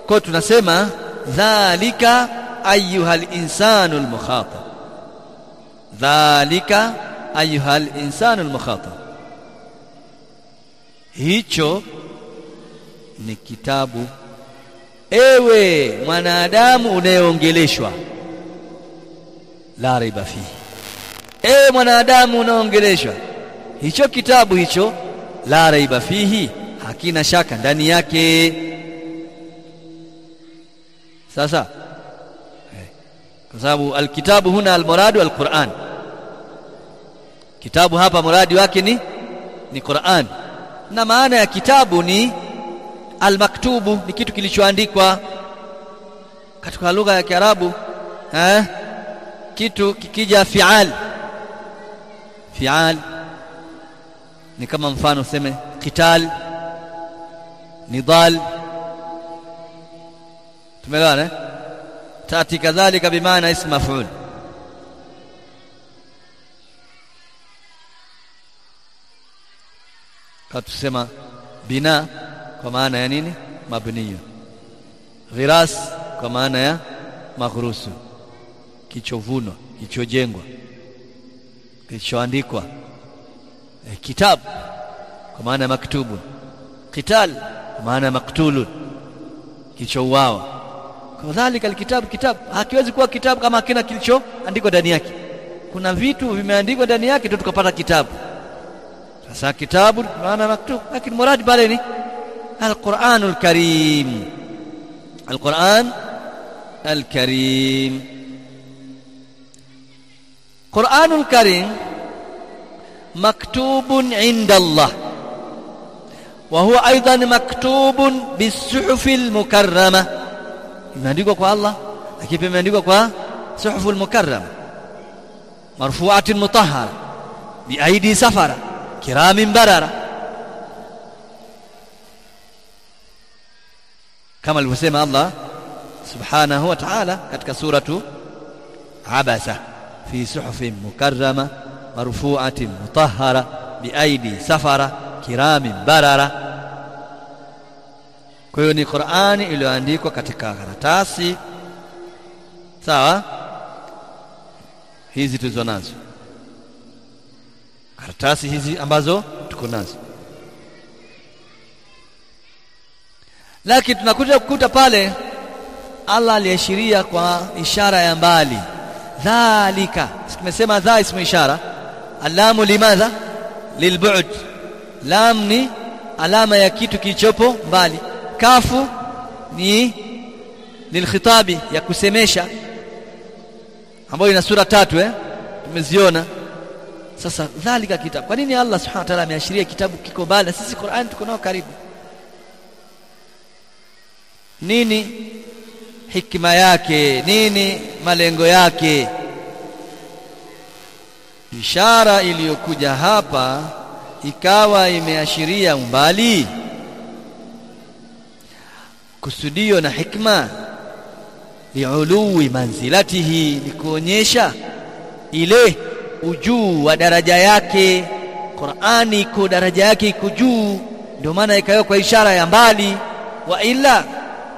Kwa tunasema dhalika ayyuhal insanul mukhatab, dhalika ayyuhal insanul mukhatab, hicho ni kitabu, ewe mwanadamu unayeongeleshwa. La raiba fihi, ewe mwanadamu unaongeleshwa, hicho kitabu hicho, la raiba fihi, hakina shaka ndani yake. Sasa kwa sababu alkitabu huna almuradu alquran, kitabu hapa muradi wake ni Qur'an, na maana ya kitabu ni almaktubu, ni kitu kilichoandikwa. Katika lugha ya Kiarabu kitu kikija fi'al ni kama mfano useme qital, nidal, tumeelewana? Tati kadhalika bimaana ism maf'ul. Katusema bina kwa maana ya nini? Mabniyo. Ghiras kwa maana ya maghrusu, kichovunwa, kichojengwa, kilichoandikwa. Kitab kwa maana ya maktubu, qital kwa maana ya maktulun, kichouawa. Kadhalika alkitabu, kitabu hakiwezi kuwa kitabu kama hakina kilichoandikwa ndani yake. Kuna vitu vimeandikwa ndani yake ndio tukapata kitabu. Sasa kitabu maana maktub, lakini muradi pale ni Al-Qur'anul Karim, Al-Qur'an Al-Karim. Qur'anul Karim maktubun inda Allah, wa huwa aidan maktubun bis-suhufil mukarrama, imeandikwa kwa Allah lakini pia imeandikwa kwa suhuful mukarrama, marfu'atin mutahhara bi aidi safara kiramin barara, kama alivyosema Allah subhanahu wa ta'ala katika suratu Abasa, fi suhufin mukarrama marfu'atin mutahhara biaidi safara kiramin barara. Kwa hiyo ni Qur'ani iliyoandikwa katika karatasi, sawa, hizi tulizo nazo, karatasi hizi ambazo tuko nazo. Lakini tunakuja kukuta pale Allah aliashiria kwa ishara ya mbali, dhalika. Tumesema dha ismu ishara, alamu limadha? Lilbu'd. Lam ni alama ya kitu kilichopo mbali. kafu ni lilkhitabi, ya kusemesha, ambayo ina sura 3 tumeziona. Sasa dhalika kitabu, kwa nini Allah subhanahu wa ta'ala ameashiria kitabu kiko mbali? Sisi Qur'an tuko nao karibu. Nini hikma yake? Nini malengo yake? Ishara iliyokuja hapa ikawa imeashiria umbali. Kusudio na hikma liului manzilatihi, ni kuonyesha ile ujuu wa daraja yake. Qur'ani iko daraja yake iko juu, ndio maana ikawa kwa ishara ya mbali. Wa illa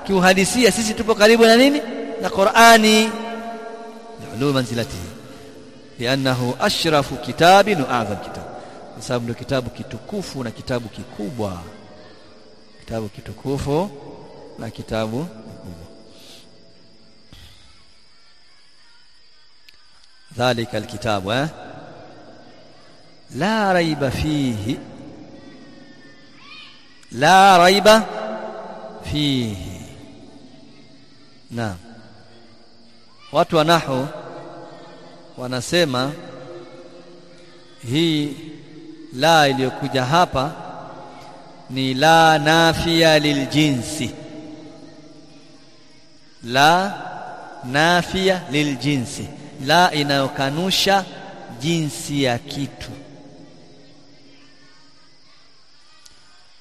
kiuhadisia sisi tupo karibu na nini? Na Qur'ani. Liului manzilatihi li'annahu ashrafu kitabin wa a'zam kitab, kwa sababu ndio kitabu kitukufu na kitabu kikubwa. Kitabu kitukufu na kitabu kikubwa. Dhalika alkitabu la raiba fihi, la raiba fihi. Naam, watu wa nahwu wanasema hii la iliyokuja hapa ni la nafia liljinsi, la nafia liljinsi, la inayokanusha jinsi ya kitu.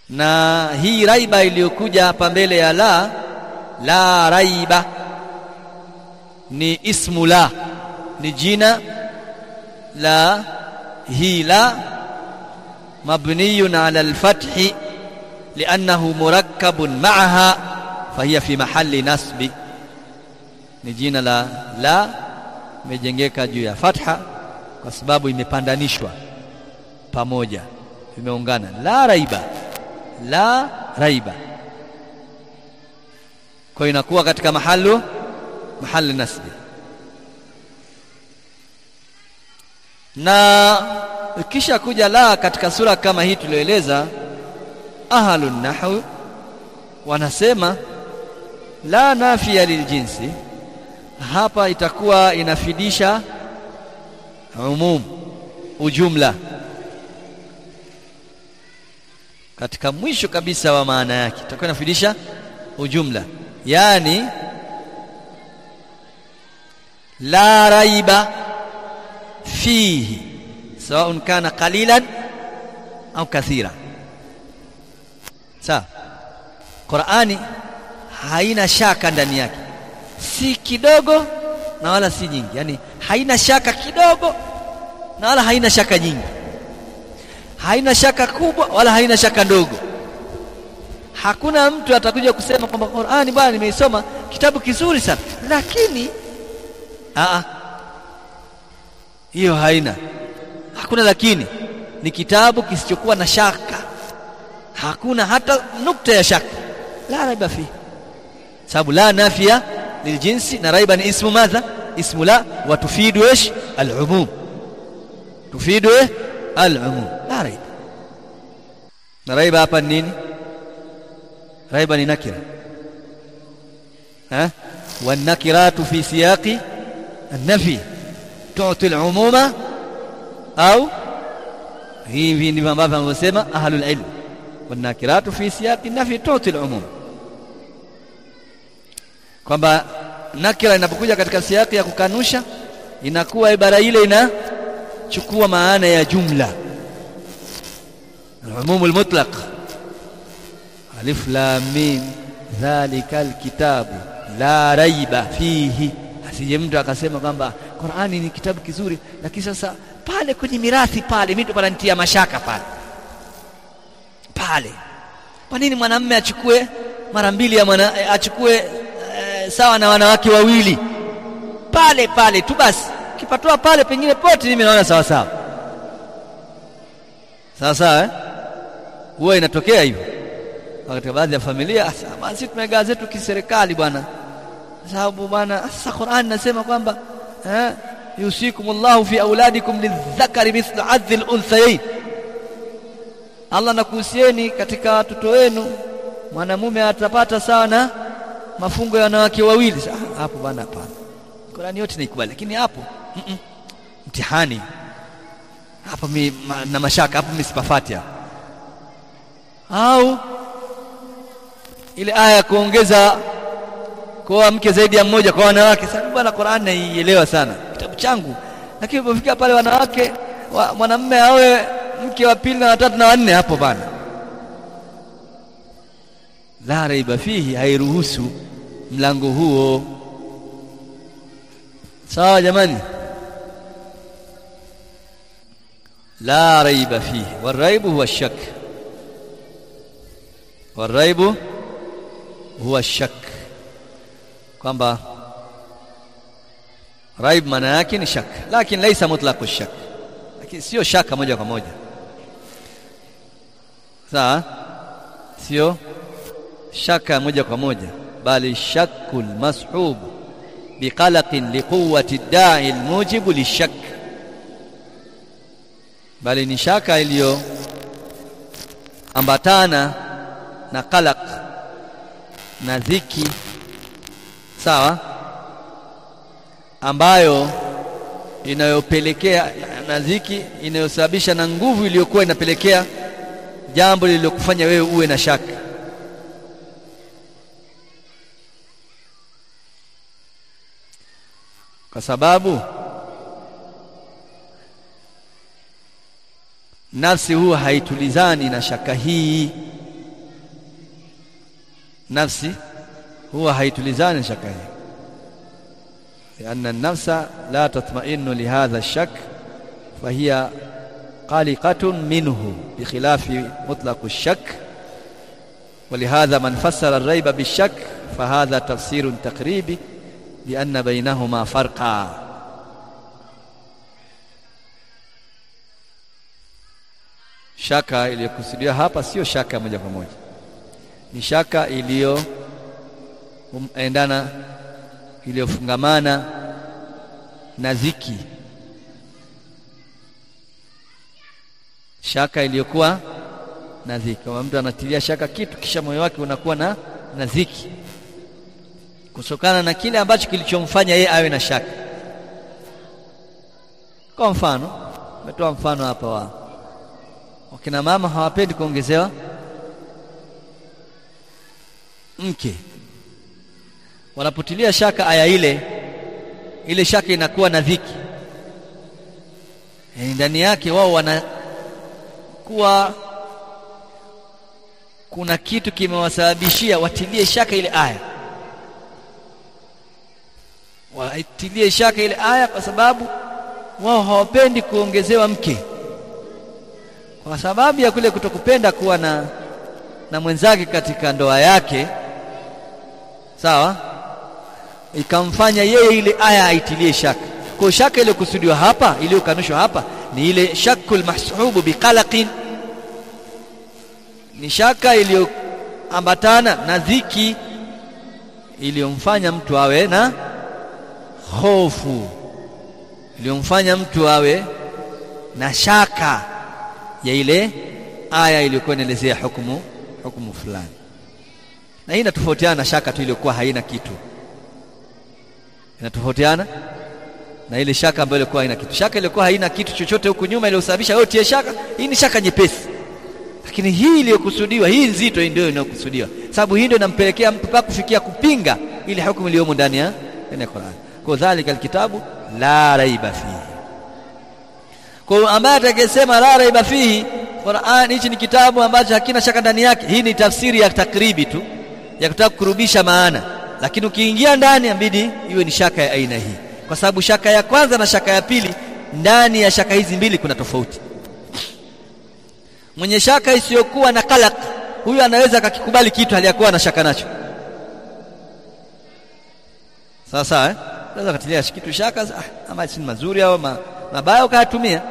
Na hii raiba iliyokuja hapa mbele ya la raiba ni ismu la, ni jina la. hii la mabniyun ala al-fathi li'annahu murakkabun ma'aha fahiya fi mahalli nasbi, ni jina la imejengeka juu ya fatha kwa sababu imepandanishwa pamoja, imeungana. La raiba, la raiba, kwa inakuwa katika mahali nasbi. Na kisha kuja la katika sura kama hii tulioeleza, ahlun nahwu wanasema la nafia liljinsi hapa itakuwa inafidisha umum, ujumla, katika mwisho kabisa wa maana yake itakuwa inafidisha ujumla. Yani la raiba fihi sawa kana qalilan au kathira. Sawa, Qur'ani haina shaka ndani yake, si kidogo na wala si nyingi. Yani haina shaka kidogo na wala haina shaka nyingi, haina shaka kubwa wala haina shaka ndogo. Hakuna mtu atakuja kusema kwamba Qur'ani bwana nimeisoma kitabu kizuri sana, lakini hiyo haina, hakuna lakini. Ni kitabu kisichokuwa na shaka, hakuna hata nukta ya shaka. La raiba fi, sababu la nafia liljinsi na raiba ni ismu madha, ismu la, wa tufidu ish al-umum, tufidu al-umum. La raiba, na raiba hapa nini? Raiba ni nakira, wa nakiratu fi siyaqi an-nafi tu'ti al-umuma, au hivi ndivyo ambavyo wanasema ahlul ilm, wa nakiratu fi siyaqi an-nafi tu'ti al-umum, kwamba nakira inapokuja katika siyaqi ya kukanusha inakuwa ibara ile inachukua maana ya jumla, al-umum al-mutlaq. Alif lam mim dhalikal kitabu la raiba fihi. Asije mtu akasema kwamba Qur'ani ni kitabu kizuri, lakini sasa pale kwenye mirathi pale mimi ndo pananitia mashaka pale. Kwa nini mwanamume achukue mara mbili ya achukue sawa na wanawake wawili pale tu basi, kipatoa pale pengine pote mimi naona sawa sawa huwa inatokea hivyo katika baadhi ya familia. Sisi tumegawa zetu kiserikali bwana, sababu bwana sasa Qur'an nasema kwamba yusikumullahu fi auladikum lidhakari mithlu adhil unthayayn, Allah nakuhusieni katika watoto wenu mwanamume atapata sawa na mafungo ya wanawake wawili. Hapo bwana, hapana, Qur'ani yote naikubali, lakini hapo mtihani hapo na mashaka hapo msipafati hapo. Au ile aya kuongeza kwa mke zaidi ya mmoja kwa wanawake. Sasa bwana, Qur'ani naielewa sana, kitabu changu, lakini ulipofika pale wanawake mwanamume awe mke wa pili na watatu na wanne, hapo bwana la raiba fihi, hairuhusu mlango huo. Sawa jamani, la raiba fihi. Waraibu huwa shak, waraibu huwa shak, kwamba raib maana yake ni shak, lakini laisa mutlaqu shak, lakini sio shaka moja kwa moja. Sawa, sio shaka moja kwa moja, bali shakul mashub biqalaqin liquwwati ad-da'i al-mujibu lishak, bali ni shaka iliyo ambatana na qalaq na dhiki, sawa, ambayo inayopelekea na dhiki inayosababisha na nguvu iliyokuwa inapelekea jambo lililokufanya wewe uwe na shaka. Kwa sababu nafsi huwa haitulizani na shaka hii, nafsi huwa haitulizani na shaka hii, لأن النفس لا تطمئن لهذا الشك فهي قلقة منه بخلاف مطلق الشك. ولهذا من فسر الريب بالشك فهذا تفسير تقريبي لأن بينهما فرقا. Shaka iliyokusudiwa hapa sio shaka moja kwa moja, ni shaka iliyoendana, iliyofungamana na dhiki, shaka iliyokuwa na dhiki. Kama mtu anatilia shaka kitu kisha moyo wake unakuwa na dhiki kutokana na kile ambacho kilichomfanya yeye awe na shaka. Kwa mfano, nimetoa mfano hapa wakina mama hawapendi kuongezewa mke. Wanapotilia shaka aya ile shaka inakuwa na dhiki, ndani yake wao wanakuwa kuna kitu kimewasababishia watilie shaka ile aya, watilie shaka ile aya kwa sababu wao hawapendi kuongezewa mke. Kwa sababu ya kule kutokupenda kuwa na mwenzake katika ndoa yake, sawa, ikamfanya yeye ile aya aitilie shaka. Kwa shaka ile kusudiwa hapa, ile ukanushwa hapa, ni ile shakul mahsubu biqalaqin, ni shaka iliyoambatana na dhiki iliyomfanya mtu awe na hofu, iliyomfanya mtu awe na shaka ya ile aya iliyokuwa inaelezea hukumu fulani. Na hii inatofautiana na shaka tu iliyokuwa haina kitu, inatofautiana na ile shaka ambayo ilikuwa haina kitu. Shaka iliyokuwa haina kitu chochote huku nyuma iliyosababisha wewe utie shaka, hii ni shaka nyepesi. Lakini hii iliyokusudiwa, hii nzito, hii ndio inayokusudiwa, sababu hii ndio inampelekea mtu mpaka kufikia kupinga ile hukumu iliyomo ndani ya Qur'an. Kwa dhalika alkitabu la raiba fihi. Kwa ambaye atakayesema la raiba fihi, Qur'an hichi ni kitabu ambacho hakina shaka ndani yake, hii ni tafsiri ya takribi tu ya kutaka kurubisha maana. Lakini ukiingia ndani inabidi iwe ni shaka ya aina hii, kwa sababu shaka ya kwanza na shaka ya pili, ndani ya shaka hizi mbili kuna tofauti. Mwenye shaka isiyokuwa na qalaq, huyu anaweza akakikubali kitu aliyakuwa na shaka nacho. Sasa unaweza kutilia kitu shaka ama si mazuri au mabaya ukayatumia,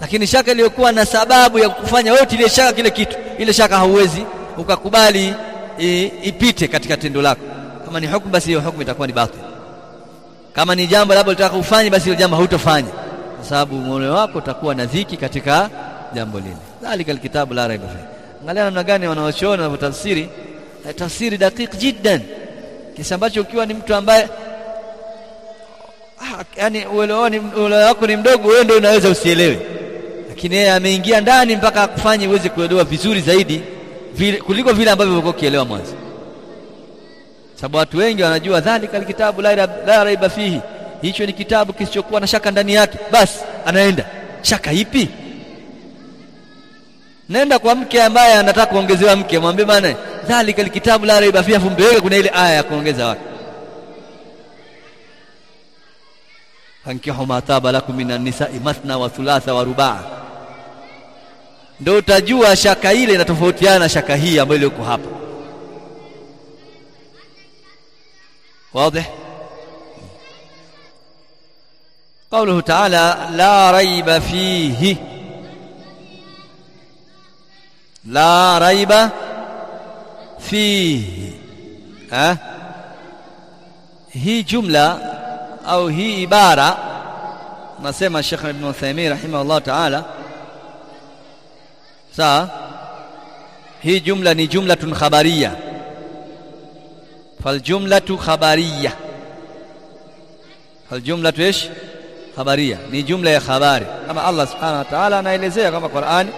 lakini shaka iliyokuwa na sababu ya kufanya wewe utilie shaka kile kitu, ile shaka hauwezi ukakubali ipite katika tendo lako. Kama ni hukumu, basi hiyo hukumu itakuwa ni batil. Kama ni jambo labda unataka ufanye, basi hilo jambo hutofanya kwa sababu moyo wako utakuwa na dhiki katika jambo lile. Dhalika alkitabu la raiba fihi. Angalia namna gani wanaochona na tafsiri tafsiri dakika jiddan, kisa ambacho ukiwa ni mtu ambaye yani uelewa wako ni mdogo, wewe ndio unaweza usielewe, lakini yeye ameingia ndani mpaka akufanye uweze kuelewa vizuri zaidi kuliko vile ambavyo ulikuwa ukielewa mwanzo. Sababu watu wengi wanajua dhalika alkitabu la raiba fihi, hicho ni kitabu kisichokuwa na shaka ndani yake. Basi anaenda shaka ipi? Nenda kwa mke ambaye anataka kuongezewa mke, mwambie bana dhalika alkitabu la raiba fihi, fumbeweke kuna ile aya ya kuongeza wake. Fankihu ma taba lakum minan nisa'i mathna wa thulatha wa ruba'. Ndio utajua shaka ile inatofautiana na shaka hii ambayo liko hapa. واضح؟ قوله تعالى لا ريب فيه، لا ريب فيه، هي جملة أو هي عبارة نسمى الشيخ ابن عثيمين رحمه الله تعالى هي جملة ni جملة خبرية، فالجملة خبرية، فالجملة ايش؟ خبرية، ni jumla ya habari. Kama Allah subhanahu wa ta'ala anaelezea kama Qur'ani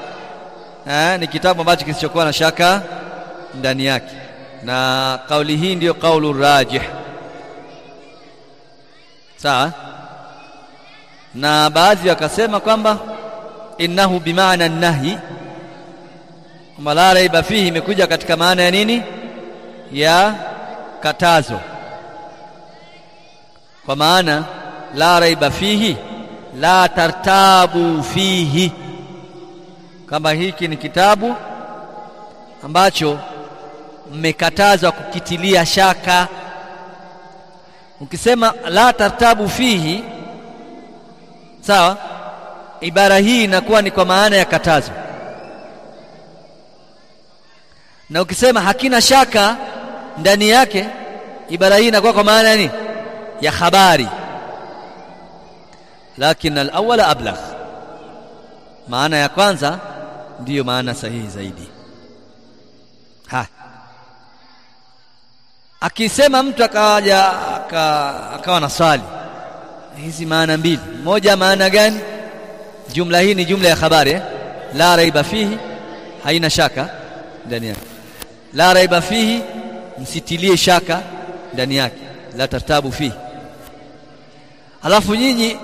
ni kitabu ambacho kisichokuwa na shaka ndani yake, na kauli hii ndio kaulu rajih. Sawa? Na baadhi wakasema kwamba innahu bimaana an-nahi, la raiba fihi imekuja katika maana ya nini? Ya katazo. Kwa maana la raiba fihi la tartabu fihi, kama hiki ni kitabu ambacho mmekatazwa kukitilia shaka. Ukisema la tartabu fihi, sawa, ibara hii inakuwa ni kwa maana ya katazo. Na ukisema hakina shaka ndani yake, ibara hii inakuwa kwa maana ya nini? Ya habari. Lakini al-awwala ablagh, maana ya kwanza ndiyo maana sahihi zaidi. Akisema mtu akawa na swali, hizi maana mbili, moja maana gani? Jumla hii ni jumla ya habari, la raiba fihi, haina shaka ndani yake. La raiba fihi, msitilie shaka ndani yake, la tartabu fihi. Alafu nyinyi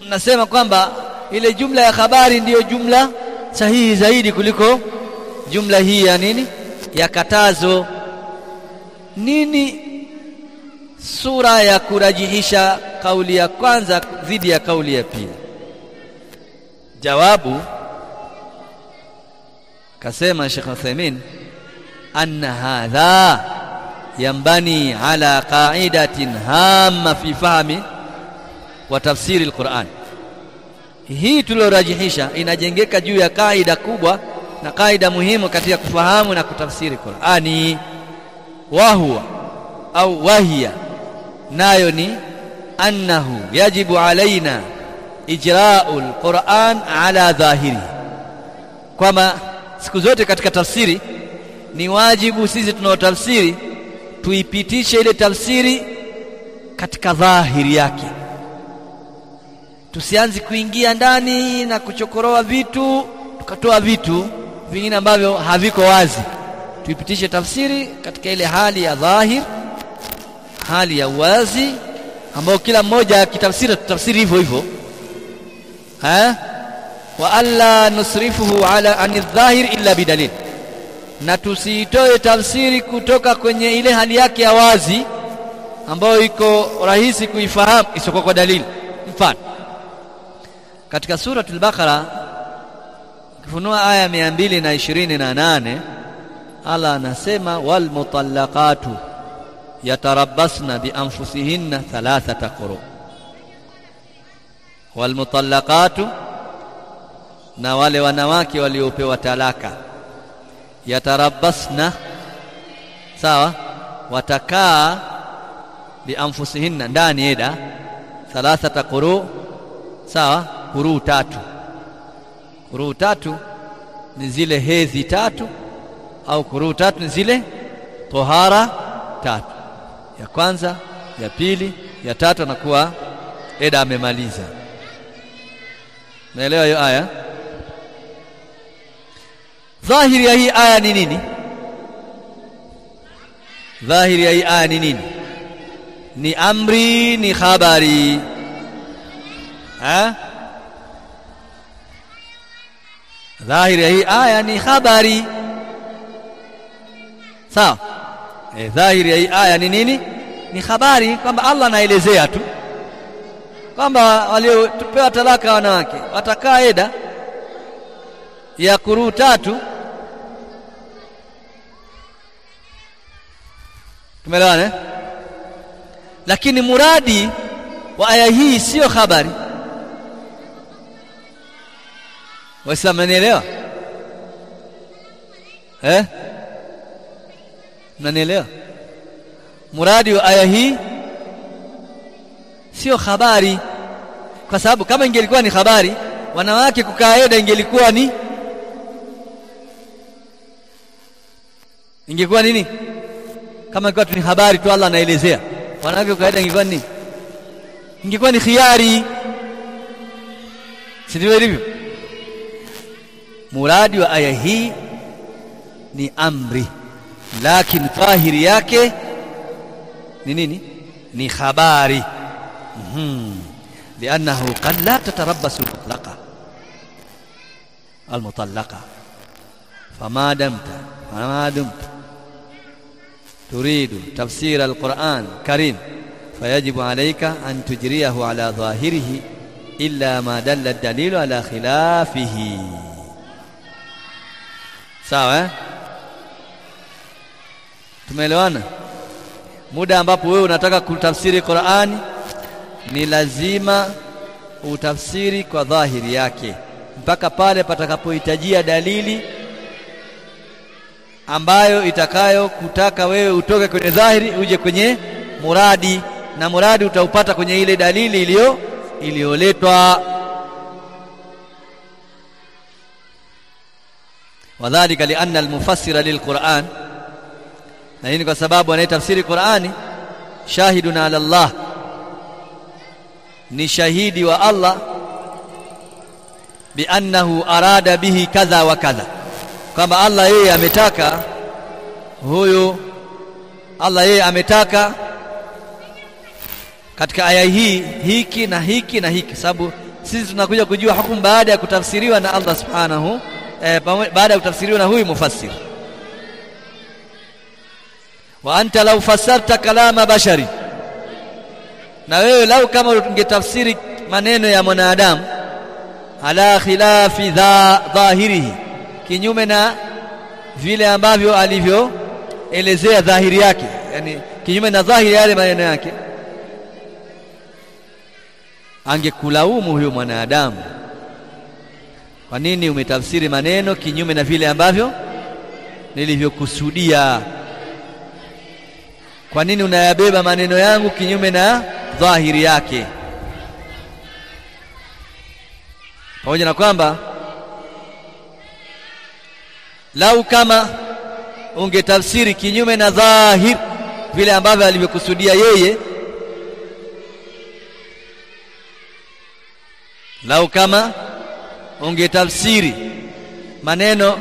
mnasema kwamba ile jumla ya habari ndiyo jumla sahihi zaidi kuliko jumla hii ya nini? Ya katazo. Nini sura ya kurajihisha kauli ya kwanza dhidi ya kauli ya pili? Jawabu, kasema Sheikh Uthaymeen, anna hadha yambani ala qa'idatin hamma fi fahmi wa tafsiri al-Qur'an. Hii tulorajihisha inajengeka juu ya kaida kubwa na kaida muhimu katika kufahamu na kutafsiri Qur'ani. Wahuwa au wahia, nayo ni annahu yajibu alaina ijra'ul Qur'an ala dhahiri, kwamba siku zote katika tafsiri ni wajibu sisi tunaotafsiri tuipitishe ile tafsiri katika dhahiri yake. Tusianze kuingia ndani na kuchokoroa vitu tukatoa vitu vingine ambavyo haviko wazi. Tuipitishe tafsiri katika ile hali ya dhahir, hali ya wazi, ambayo kila mmoja akitafsiri tutafsiri hivyo hivyo. Wa alla nusrifuhu ala anidh-dhahir illa bidalil, na tusitoe tafsiri kutoka kwenye ile hali yake ya wazi ambayo iko rahisi kuifahamu isipokuwa kwa dalili. Mfano, katika suratul Baqara kifunua aya 228, Allah anasema wal mutallaqatu yatarabbasna bi anfusihinna thalathata quru. Wal mutallaqatu, na wale wanawake waliopewa talaka, yatarabbasna, sawa, watakaa bi anfusihinna, ndani eda, thalathata quru, sawa, quru tatu. Quru tatu ni zile hedhi tatu au kuruu tatu ni zile tohara tatu. Ya kwanza, ya pili, ya tatu anakuwa eda amemaliza. Naelewa hiyo aya? Dhahiri ya hii aya ni nini? Dhahiri ya hii aya ni nini? Ni amri, ni khabari? Dhahiri ya hii aya ni khabari. Sawa? Dhahiri ya hii aya ni nini? Ni habari, kwamba Allah anaelezea tu kwamba waliopewa talaka wanawake watakaa eda ya kuruu tatu. Tumeelewana? Lakini muradi wa aya hii sio habari. Waislamu mnanielewa? Mnanielewa? Muradi wa aya hii sio habari, kwa sababu kama ingelikuwa ni habari, wanawake kukaa eda ingelikuwa ingekuwa nini? Kama ingekuwa ni habari tu Allah anaelezea, wanawake kukaa eda ingekuwa nini? Ingekuwa ni khiari. Si ndivyo ilivyo? Muradi wa aya hii ni amri, lakini dhahiri yake ni nini? Ni habari. لأنه قد لا تتربص المطلقة فما دمت تريد تفسير القرآن الكريم فيجب عليك أن تجريه على ظاهره إلا ما دل الدليل على خلافه. sawa? Tumeelewana? Muda ambapo wewe unataka kutafsiri Qur'ani, ni lazima utafsiri kwa dhahiri yake mpaka pale patakapohitajia dalili ambayo itakayo kutaka wewe utoke kwenye dhahiri uje kwenye muradi, na muradi utaupata kwenye ile dalili iliyoletwa. Wadhālika li'anna al-mufassira lil-Qur'an, na hii ni kwa sababu anayetafsiri Qur'ani shahidun 'ala Allah, ni shahidi wa Allah, bi annahu arada bihi kadha wa kadha, kwamba Allah yeye ametaka Allah yeye ametaka katika aya hii hiki na hiki na hiki. Sababu sisi tunakuja kujua hukumu baada ya kutafsiriwa na Allah subhanahu, baada ya kutafsiriwa na huyu mufassir. Wa anta law fassarta kalama bashari, na wewe lau kama ungetafsiri maneno ya mwanadamu ala khilafi dhahirihi, kinyume na vile ambavyo alivyoelezea dhahiri yake, yani kinyume na dhahiri yale maneno yake, angekulaumu huyo mwanadamu, kwa nini umetafsiri maneno kinyume na vile ambavyo nilivyokusudia? Kwa nini unayabeba maneno yangu kinyume na dhahiri yake? Pamoja na kwamba lau kama ungetafsiri kinyume na dhahir vile ambavyo alivyokusudia yeye, lau kama ungetafsiri maneno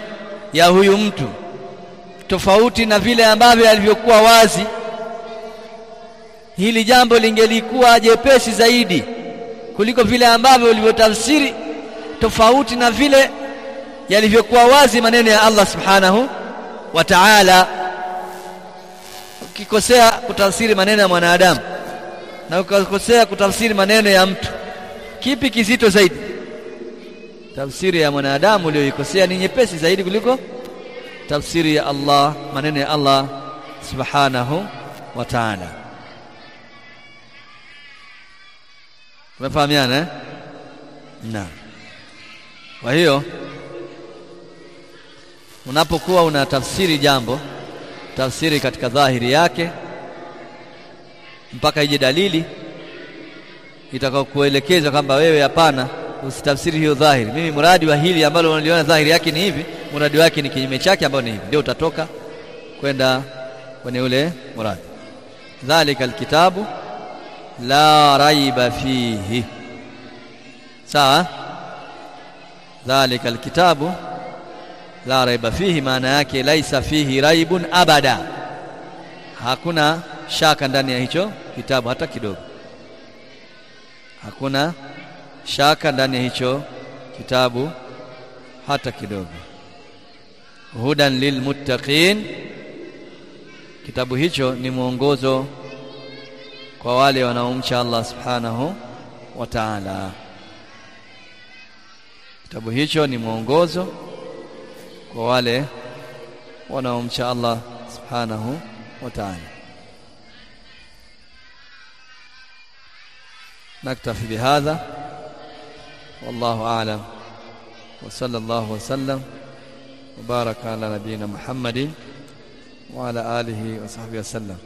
ya huyu mtu tofauti na vile ambavyo alivyokuwa wazi, hili jambo lingelikuwa jepesi zaidi kuliko vile ambavyo ulivyotafsiri tofauti na vile yalivyokuwa wazi maneno ya Allah subhanahu wa ta'ala. Ukikosea kutafsiri maneno ya mwanadamu na ukikosea kutafsiri maneno ya mtu, kipi kizito zaidi? Tafsiri ya mwanadamu uliyoikosea ni nyepesi zaidi kuliko tafsiri ya Allah, maneno ya Allah subhanahu wa ta'ala. Umefahamiana? Naam. Kwa hiyo unapokuwa unatafsiri jambo, tafsiri katika dhahiri yake mpaka ije dalili itakayokuelekeza kwamba wewe hapana, usitafsiri hiyo dhahiri. Mimi muradi wa hili ambalo unaliona dhahiri yake ni hivi, muradi wake ni kinyume chake ambao ni ndio utatoka kwenda kwenye ule muradi. Dhalika alkitabu la raiba fihi. Sawa? Dhalika alkitabu la raiba fihi maana yake laisa fihi raibun abada, hakuna shaka ndani ya hicho kitabu hata kidogo. Hakuna shaka ndani ya hicho kitabu hata kidogo. Hudan lilmuttaqin, kitabu hicho ni mwongozo kwa wale wanaomcha Allah subhanahu wa ta'ala. Kitabu hicho ni mwongozo kwa wale wanaomcha Allah subhanahu wa ta'ala. نكتفي بهذا والله أعلم، وصلى الله وسلم وبارك على نبينا محمد وعلى آله وصحبه وسلم.